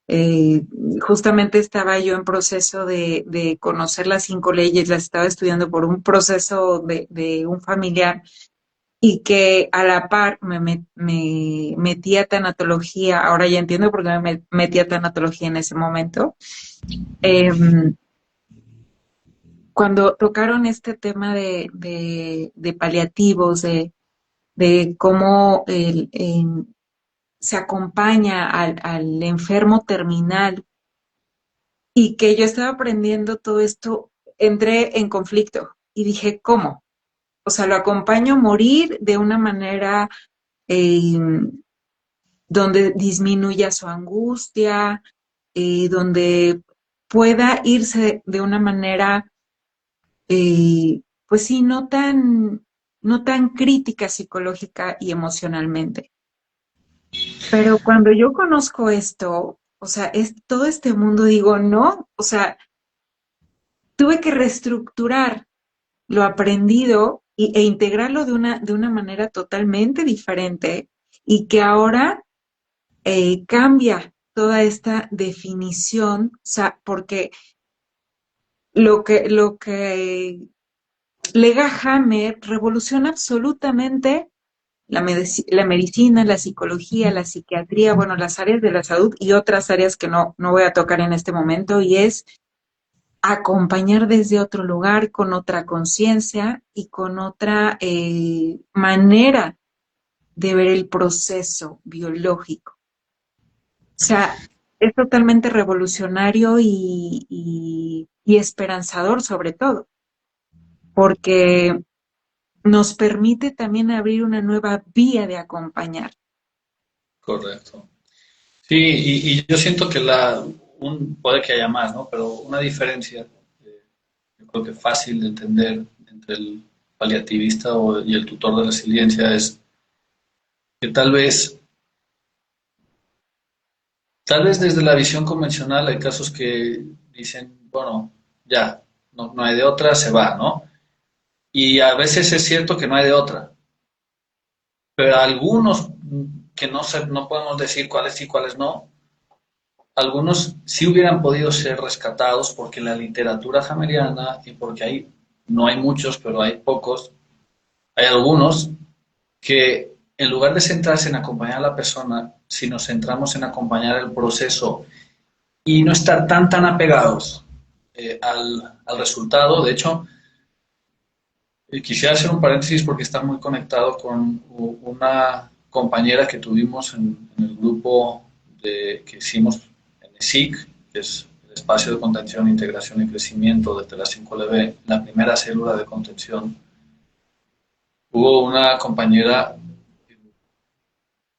eh, justamente estaba yo en proceso de conocer las 5 leyes, las estaba estudiando por un proceso de un familiar y que a la par me metí a tanatología, ahora ya entiendo por qué me metí a tanatología en ese momento. Eh, cuando tocaron este tema de paliativos, de cómo se acompaña al enfermo terminal y que yo estaba aprendiendo todo esto, entré en conflicto y dije, ¿cómo? O sea, lo acompaño a morir de una manera eh, donde disminuya su angustia, donde pueda irse de una manera, pues sí, no tan crítica psicológica y emocionalmente. Pero cuando yo conozco esto, o sea, es todo este mundo, digo, no, o sea, tuve que reestructurar lo aprendido e integrarlo de una manera totalmente diferente y que ahora cambia toda esta definición, o sea, porque lo que lega Hammer revoluciona absolutamente la medicina, la psicología, la psiquiatría, bueno, las áreas de la salud y otras áreas que no voy a tocar en este momento, y es acompañar desde otro lugar, con otra conciencia y con otra manera de ver el proceso biológico. O sea, es totalmente revolucionario y esperanzador sobre todo, porque nos permite también abrir una nueva vía de acompañar. Correcto. Sí, y yo siento que puede que haya más, ¿no? Pero una diferencia, yo creo que fácil de entender entre el paliativista y el tutor de resiliencia es que tal vez desde la visión convencional hay casos que dicen, bueno, ya, no hay de otra, se va, ¿no? Y a veces es cierto que no hay de otra, pero algunos que no podemos decir cuáles sí, cuáles no, algunos sí hubieran podido ser rescatados porque la literatura hameriana y porque no hay muchos, pero hay pocos, hay algunos que en lugar de centrarse en acompañar a la persona, si nos centramos en acompañar el proceso y no estar tan apegados al resultado. De hecho, quisiera hacer un paréntesis porque está muy conectado con una compañera que tuvimos en el grupo que hicimos en ESIC, que es el Espacio de Contención, Integración y Crecimiento desde la 5LB, la primera célula de contención. Hubo una compañera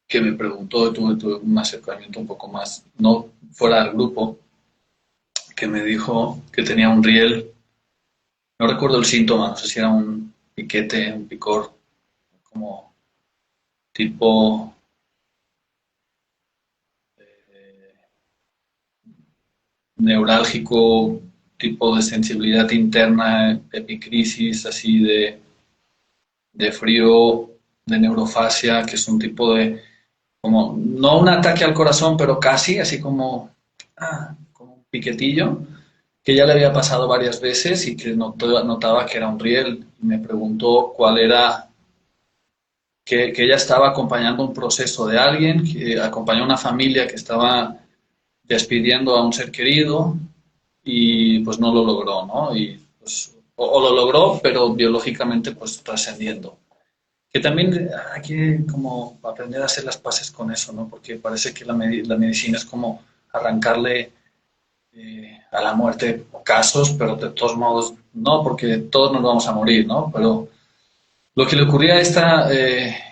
que me preguntó, tuve un acercamiento un poco más, no fuera del grupo, que me dijo que tenía un riel. No recuerdo el síntoma, no sé si era un piquete, un picor, como tipo neurálgico, tipo de sensibilidad interna, epicrisis, así de frío, de neurofasia, que es un tipo de, como, no un ataque al corazón, pero casi, así como un piquetillo, que ya le había pasado varias veces y que notaba que era un riel. Y me preguntó cuál era, que ella estaba acompañando un proceso de alguien, que acompañó a una familia que estaba despidiendo a un ser querido y pues no lo logró, ¿no? Y pues, o lo logró, pero biológicamente pues trascendiendo. Que también hay que como aprender a hacer las paces con eso, ¿no? Porque parece que la medicina es como arrancarle a la muerte casos, pero de todos modos no, porque todos nos vamos a morir, ¿no? Pero lo que le ocurría a esta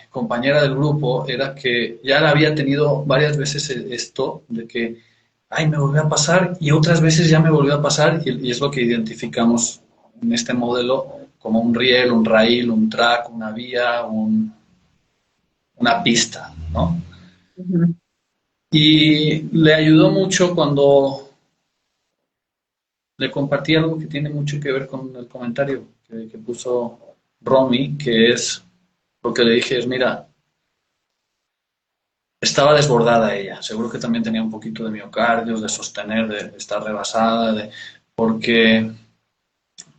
compañera del grupo era que ya la había tenido varias veces esto de que, ay, me volvió a pasar y otras veces ya me volvió a pasar y es lo que identificamos en este modelo como un riel, un raíl, un track, una vía, una pista, ¿no? Ujú. Y le ayudó mucho cuando le compartí algo que tiene mucho que ver con el comentario que puso Romy, que es lo que le dije es, mira, estaba desbordada ella, seguro que también tenía un poquito de miocardios, de sostener, de estar rebasada, porque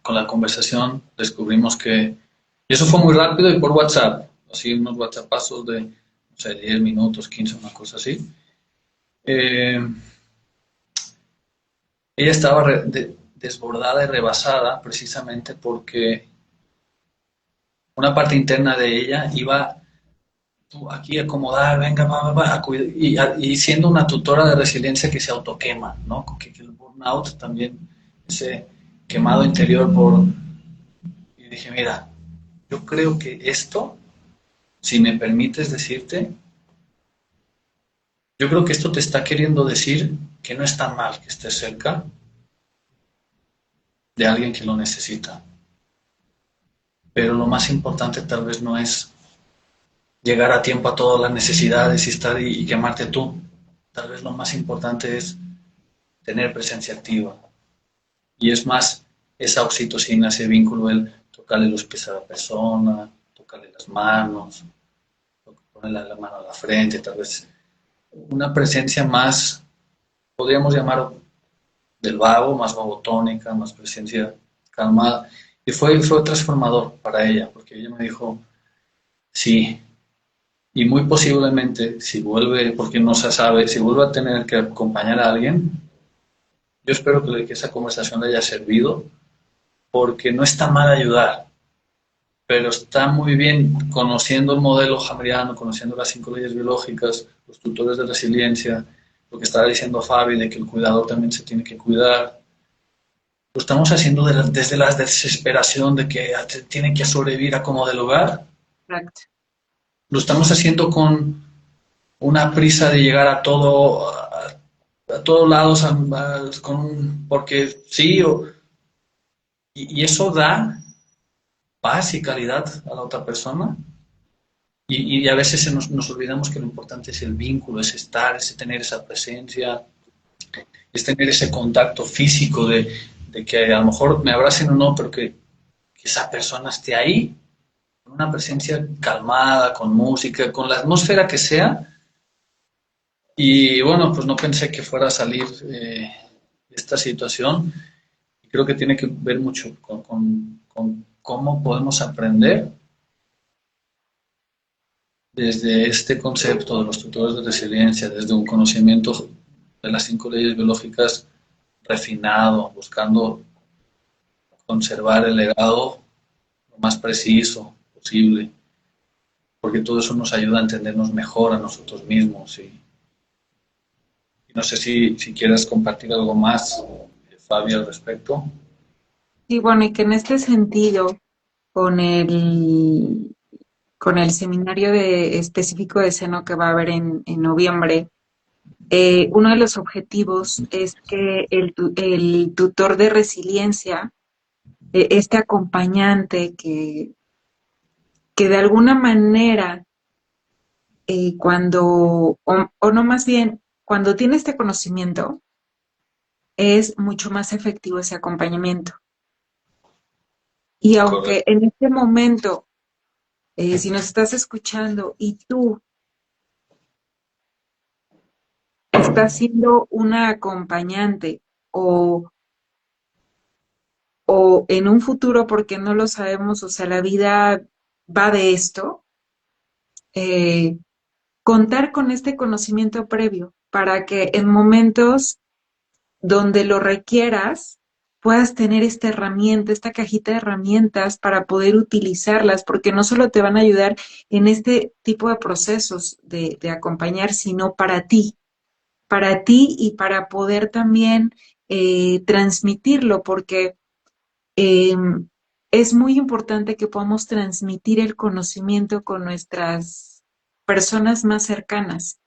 con la conversación descubrimos que, y eso fue muy rápido y por WhatsApp, así unos WhatsAppazos de, no sé, 10 minutos, 15, una cosa así. Eh, ella estaba desbordada y rebasada precisamente porque una parte interna de ella iba tú aquí a acomodar, venga, va, y siendo una tutora de resiliencia que se autoquema, ¿no? Que el burnout también, ese quemado interior por... Y dije, mira, yo creo que esto, si me permites decirte, yo creo que esto te está queriendo decir que no está mal que estés cerca de alguien que lo necesita. Pero lo más importante tal vez no es llegar a tiempo a todas las necesidades y estar y quemarte tú. Tal vez lo más importante es tener presencia activa. Y es más esa oxitocina, ese vínculo, el tocarle los pies a la persona, tocarle las manos, ponerle la mano a la frente, tal vez una presencia más, podríamos llamar del vago, más vagotónica, más presencia calmada. Y fue transformador para ella, porque ella me dijo, sí, y muy posiblemente si vuelve, porque no se sabe, si vuelve a tener que acompañar a alguien, yo espero que esa conversación le haya servido, porque no está mal ayudar, pero está muy bien conociendo el modelo hamriano, conociendo las 5 leyes biológicas, los tutores de resiliencia, lo que estaba diciendo Fabi, de que el cuidador también se tiene que cuidar. Lo estamos haciendo desde la desesperación de que tiene que sobrevivir a como del hogar. Exacto. Lo estamos haciendo con una prisa de llegar a todos lados, porque sí, y eso da paz y calidad a la otra persona. Y a veces nos olvidamos que lo importante es el vínculo, es estar, es tener esa presencia, es tener ese contacto físico de que a lo mejor me abracen o no, pero que esa persona esté ahí, con una presencia calmada, con música, con la atmósfera que sea. Y bueno, pues no pensé que fuera a salir esta situación. Creo que tiene que ver mucho con cómo podemos aprender desde este concepto de los tutores de resiliencia, desde un conocimiento de las 5 leyes biológicas refinado, buscando conservar el legado lo más preciso posible, porque todo eso nos ayuda a entendernos mejor a nosotros mismos. Y no sé si quieres compartir algo más, Fabi, al respecto. Y bueno, y que en este sentido, con con el seminario específico de seno que va a haber en noviembre, uno de los objetivos es que el tutor de resiliencia, este acompañante que de alguna manera, o no más bien, cuando tiene este conocimiento, es mucho más efectivo ese acompañamiento. Y aunque Correcto. en este momento, si nos estás escuchando y tú estás siendo una acompañante o, o en un futuro, porque no lo sabemos, o sea, la vida va de esto, eh, contar con este conocimiento previo para que en momentos donde lo requieras, puedas tener esta herramienta, esta cajita de herramientas para poder utilizarlas, porque no solo te van a ayudar en este tipo de procesos de acompañar, sino para ti y para poder también transmitirlo, porque eh, es muy importante que podamos transmitir el conocimiento con nuestras personas más cercanas.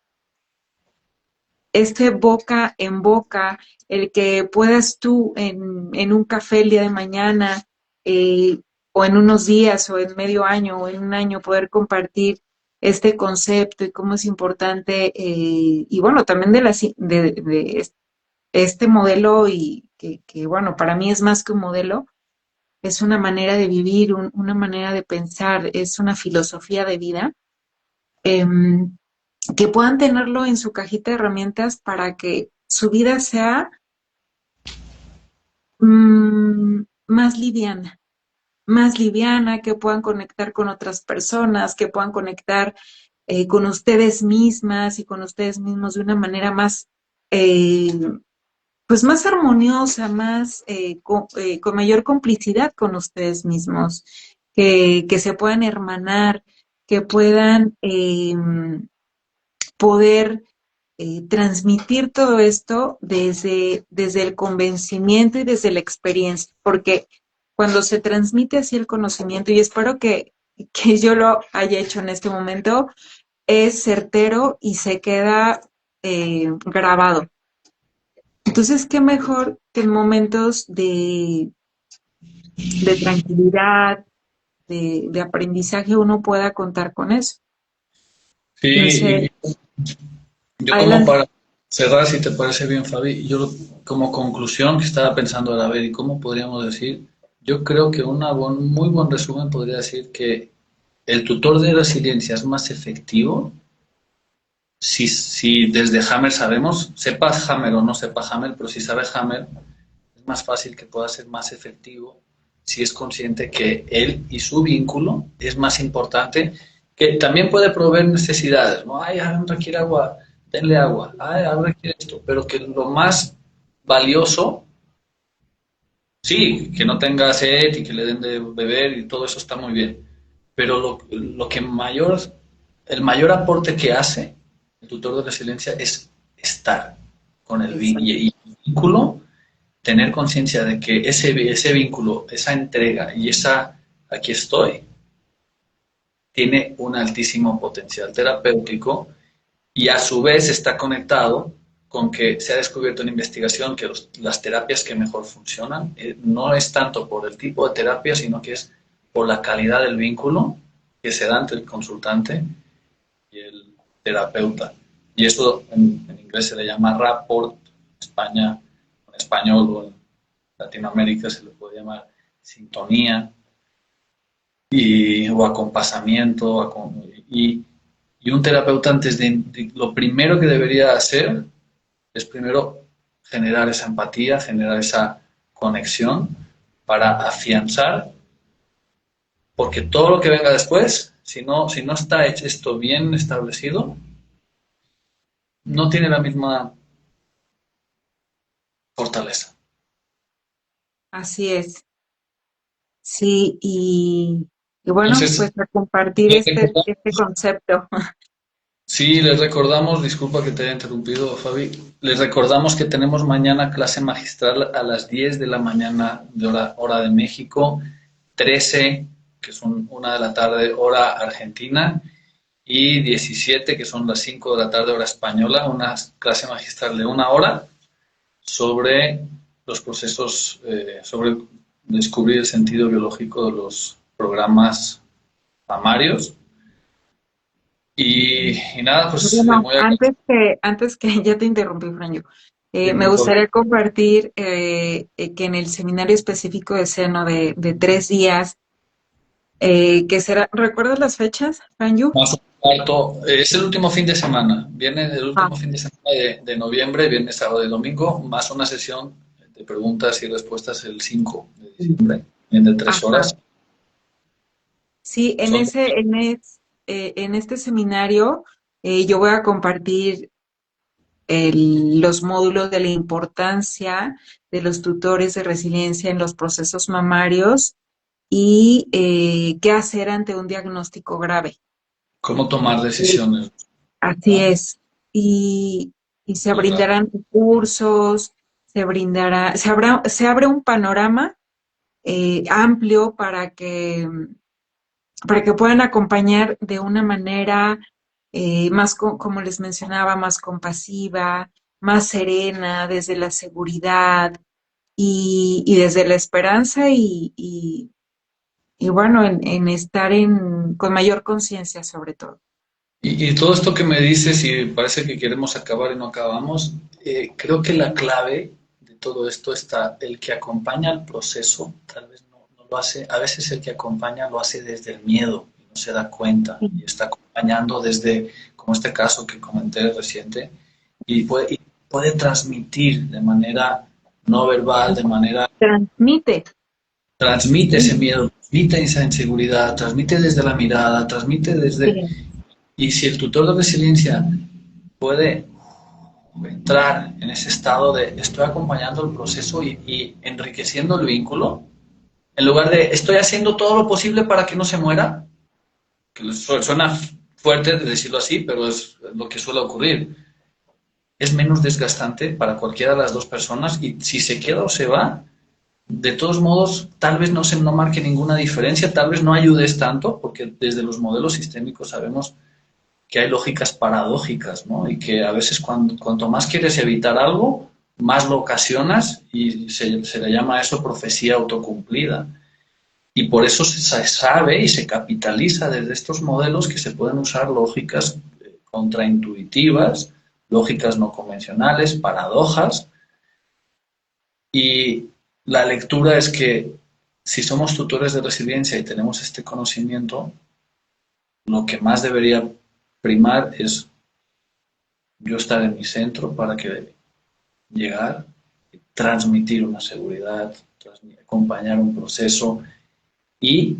Este boca en boca, el que puedas tú en un café el día de mañana, o en unos días, o en medio año, o en un año, poder compartir este concepto y cómo es importante, y bueno, también de este modelo, y bueno, para mí es más que un modelo, es una manera de vivir, una manera de pensar, es una filosofía de vida. em, que puedan tenerlo en su cajita de herramientas para que su vida sea más liviana, que puedan conectar con otras personas, que puedan conectar con ustedes mismas y con ustedes mismos de una manera más, eh, pues más armoniosa, más con mayor complicidad con ustedes mismos, que se puedan hermanar, que puedan poder transmitir todo esto desde el convencimiento y desde la experiencia, porque cuando se transmite así el conocimiento, y espero que yo lo haya hecho en este momento, es certero y se queda grabado. Entonces, qué mejor que en momentos de tranquilidad, de aprendizaje, uno pueda contar con eso. Entonces, Sí, yo como adelante. para cerrar, si te parece bien, Fabi, yo como conclusión que estaba pensando, a ver, ¿y cómo podríamos decir? Yo creo que un muy buen resumen podría decir que el tutor de resiliencia es más efectivo si desde Hammer sabemos, sepas Hammer o no sepa Hammer, pero si sabes Hammer, es más fácil que pueda ser más efectivo si es consciente que él y su vínculo es más importante, que también puede proveer necesidades, ¿no? Ay, ahora quiere agua, denle agua, ay, ahora quiere esto, pero que lo más valioso, sí, que no tenga sed y que le den de beber y todo eso está muy bien, pero lo que mayor, el mayor aporte que hace el tutor de resiliencia es estar con el y el vínculo, tener conciencia de que ese vínculo, esa entrega y esa aquí estoy, tiene un altísimo potencial terapéutico y a su vez está conectado con que se ha descubierto en investigación que las terapias que mejor funcionan no es tanto por el tipo de terapia, sino que es por la calidad del vínculo que se da entre el consultante y el terapeuta. Y esto en inglés se le llama rapport, España, en español o en Latinoamérica se le puede llamar sintonía o acompasamiento. Y un terapeuta antes lo primero que debería hacer es primero generar esa empatía, generar esa conexión para afianzar, porque todo lo que venga después, si no está hecho esto bien establecido, no tiene la misma fortaleza. Así es. Sí, y bueno, pues Entonces, a compartir este concepto. sí, les recordamos, disculpa que te haya interrumpido, Fabi, les recordamos que tenemos mañana clase magistral a las 10 de la mañana de hora de México, 13, que son 1 de la tarde, hora argentina, y 17, que son las 5 de la tarde, hora española, una clase magistral de 1 hora sobre los procesos, sobre descubrir el sentido biológico de los programas mamarios. Y nada, pues Bueno, muy agradecido. antes que ya te interrumpí, Franjo, Dime, me Fabi. gustaría compartir que en el seminario específico de seno de 3 días, que será, ¿recuerdas las fechas, Franjo? Más un cuarto, es el último fin de semana, viene el Ah, último fin de semana de noviembre, viernes, sábado y domingo, más una sesión de preguntas y respuestas el 5 de diciembre, bien de tres ajá. horas. Sí, Son, en este seminario yo voy a compartir los módulos de la importancia de los tutores de resiliencia en los procesos mamarios y qué hacer ante un diagnóstico grave. cómo tomar decisiones, Así ¿verdad? es. Y, y se Claro. brindarán recursos, se abre un panorama amplio para que puedan acompañar de una manera más, como les mencionaba, más compasiva, más serena, desde la seguridad y desde la esperanza y bueno, en estar con mayor conciencia sobre todo. Y todo esto que me dices y parece que queremos acabar y no acabamos, creo que la clave de todo esto está el que acompaña al proceso, tal vez no lo hace, a veces el que acompaña lo hace desde el miedo y no se da cuenta y está acompañando desde, como este caso que comenté reciente, y puede transmitir de manera no verbal, de manera, Transmite. transmite ese Sí, miedo, transmite esa inseguridad, transmite desde la mirada, transmite desde... sí, Y si el tutor de resiliencia puede entrar en ese estado de estoy acompañando el proceso y enriqueciendo el vínculo, en lugar de estoy haciendo todo lo posible para que no se muera, que suena fuerte de decirlo así, pero es lo que suele ocurrir. Es menos desgastante para cualquiera de las dos personas y si se queda o se va, de todos modos, tal vez no marque ninguna diferencia, tal vez no ayudes tanto, porque desde los modelos sistémicos sabemos que hay lógicas paradójicas, ¿no? Y que a veces cuanto más quieres evitar algo, más lo ocasionas y se le llama a eso profecía autocumplida. Y por eso se sabe y se capitaliza desde estos modelos que se pueden usar lógicas contraintuitivas, lógicas no convencionales, paradojas. Y la lectura es que si somos tutores de resiliencia y tenemos este conocimiento, lo que más debería primar es yo estar en mi centro para que llegar, transmitir una seguridad, acompañar un proceso y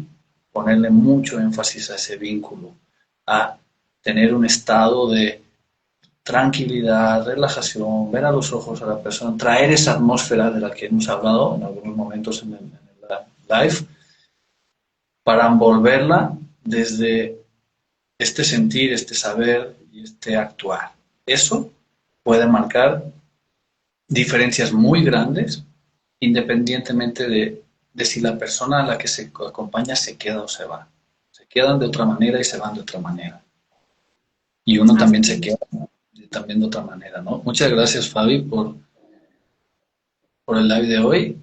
ponerle mucho énfasis a ese vínculo, a tener un estado de tranquilidad, relajación, ver a los ojos a la persona, traer esa atmósfera de la que hemos hablado en algunos momentos en el live, para envolverla desde este sentir, este saber y este actuar. Eso puede marcar diferencias muy grandes, independientemente de si la persona a la que se acompaña se queda o se va. Se quedan de otra manera y se van de otra manera. Y uno Así también se es. queda también de otra manera, ¿no? Muchas gracias, Fabi, por el live de hoy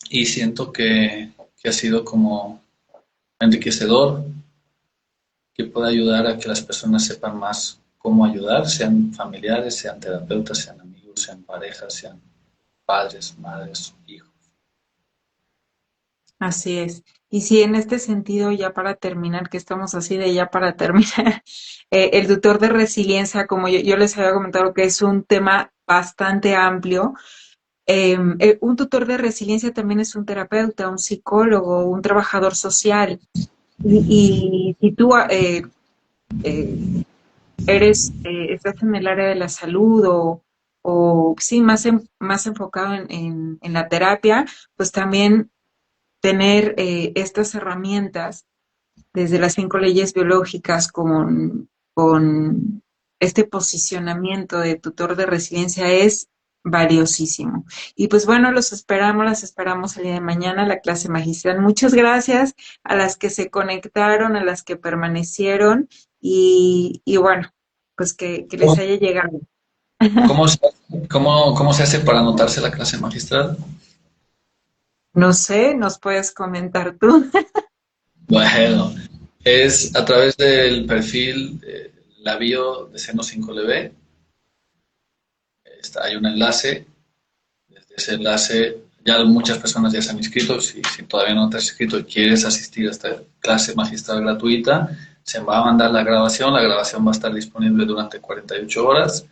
y siento que ha sido como enriquecedor, que puede ayudar a que las personas sepan más cómo ayudar, sean familiares, sean terapeutas, sean amigos, sean parejas, sean padres, madres, hijos. Así es. Y sí, en este sentido, ya para terminar, que estamos así de ya para terminar, el tutor de resiliencia, como yo les había comentado, que es un tema bastante amplio. Un tutor de resiliencia también es un terapeuta, un psicólogo, un trabajador social. Y si tú eh, estás en el área de la salud o sí, más enfocado en la terapia, pues también tener estas herramientas desde las 5 leyes biológicas con este posicionamiento de tutor de resiliencia es valiosísimo. Y pues bueno, las esperamos el día de mañana, la clase magistral. Muchas gracias a las que se conectaron, a las que permanecieron y bueno, pues que les haya llegado. ¿Cómo se, cómo se hace para anotarse la clase magistral? No sé, nos puedes comentar tú. Bueno, es a través del perfil, la bio de Seno 5LB. Hay un enlace. Desde ese enlace, ya muchas personas ya se han inscrito. Si todavía no te has inscrito y quieres asistir a esta clase magistral gratuita, se va a mandar la grabación. La grabación va a estar disponible durante 48 horas.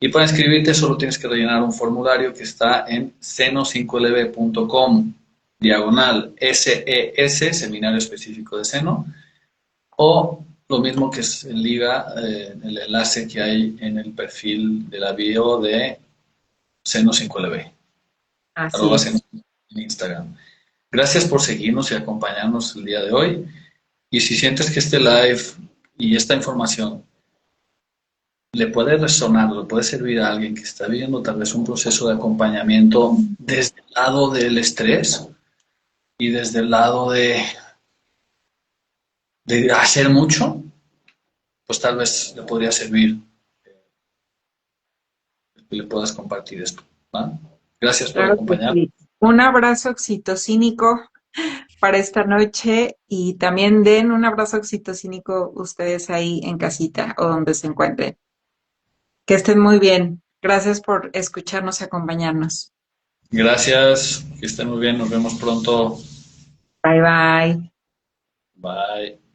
Y para inscribirte solo tienes que rellenar un formulario que está en seno5lb.com, diagonal SES, Seminario Específico de Seno, o lo mismo que se liga el enlace que hay en el perfil de la bio de Seno5lb, Así arroba Seno es. en Instagram. Gracias por seguirnos y acompañarnos el día de hoy. Y si sientes que este live y esta información le puede resonar, le puede servir a alguien que está viviendo tal vez un proceso de acompañamiento desde el lado del estrés y desde el lado de hacer mucho, pues tal vez le podría servir que le puedas compartir esto, ¿va? Gracias por Claro que acompañar. sí. Un abrazo oxitocínico para esta noche y también den un abrazo oxitocínico ustedes ahí en casita o donde se encuentren. Que estén muy bien. Gracias por escucharnos y acompañarnos. Gracias, que estén muy bien, nos vemos pronto. Bye bye. Bye.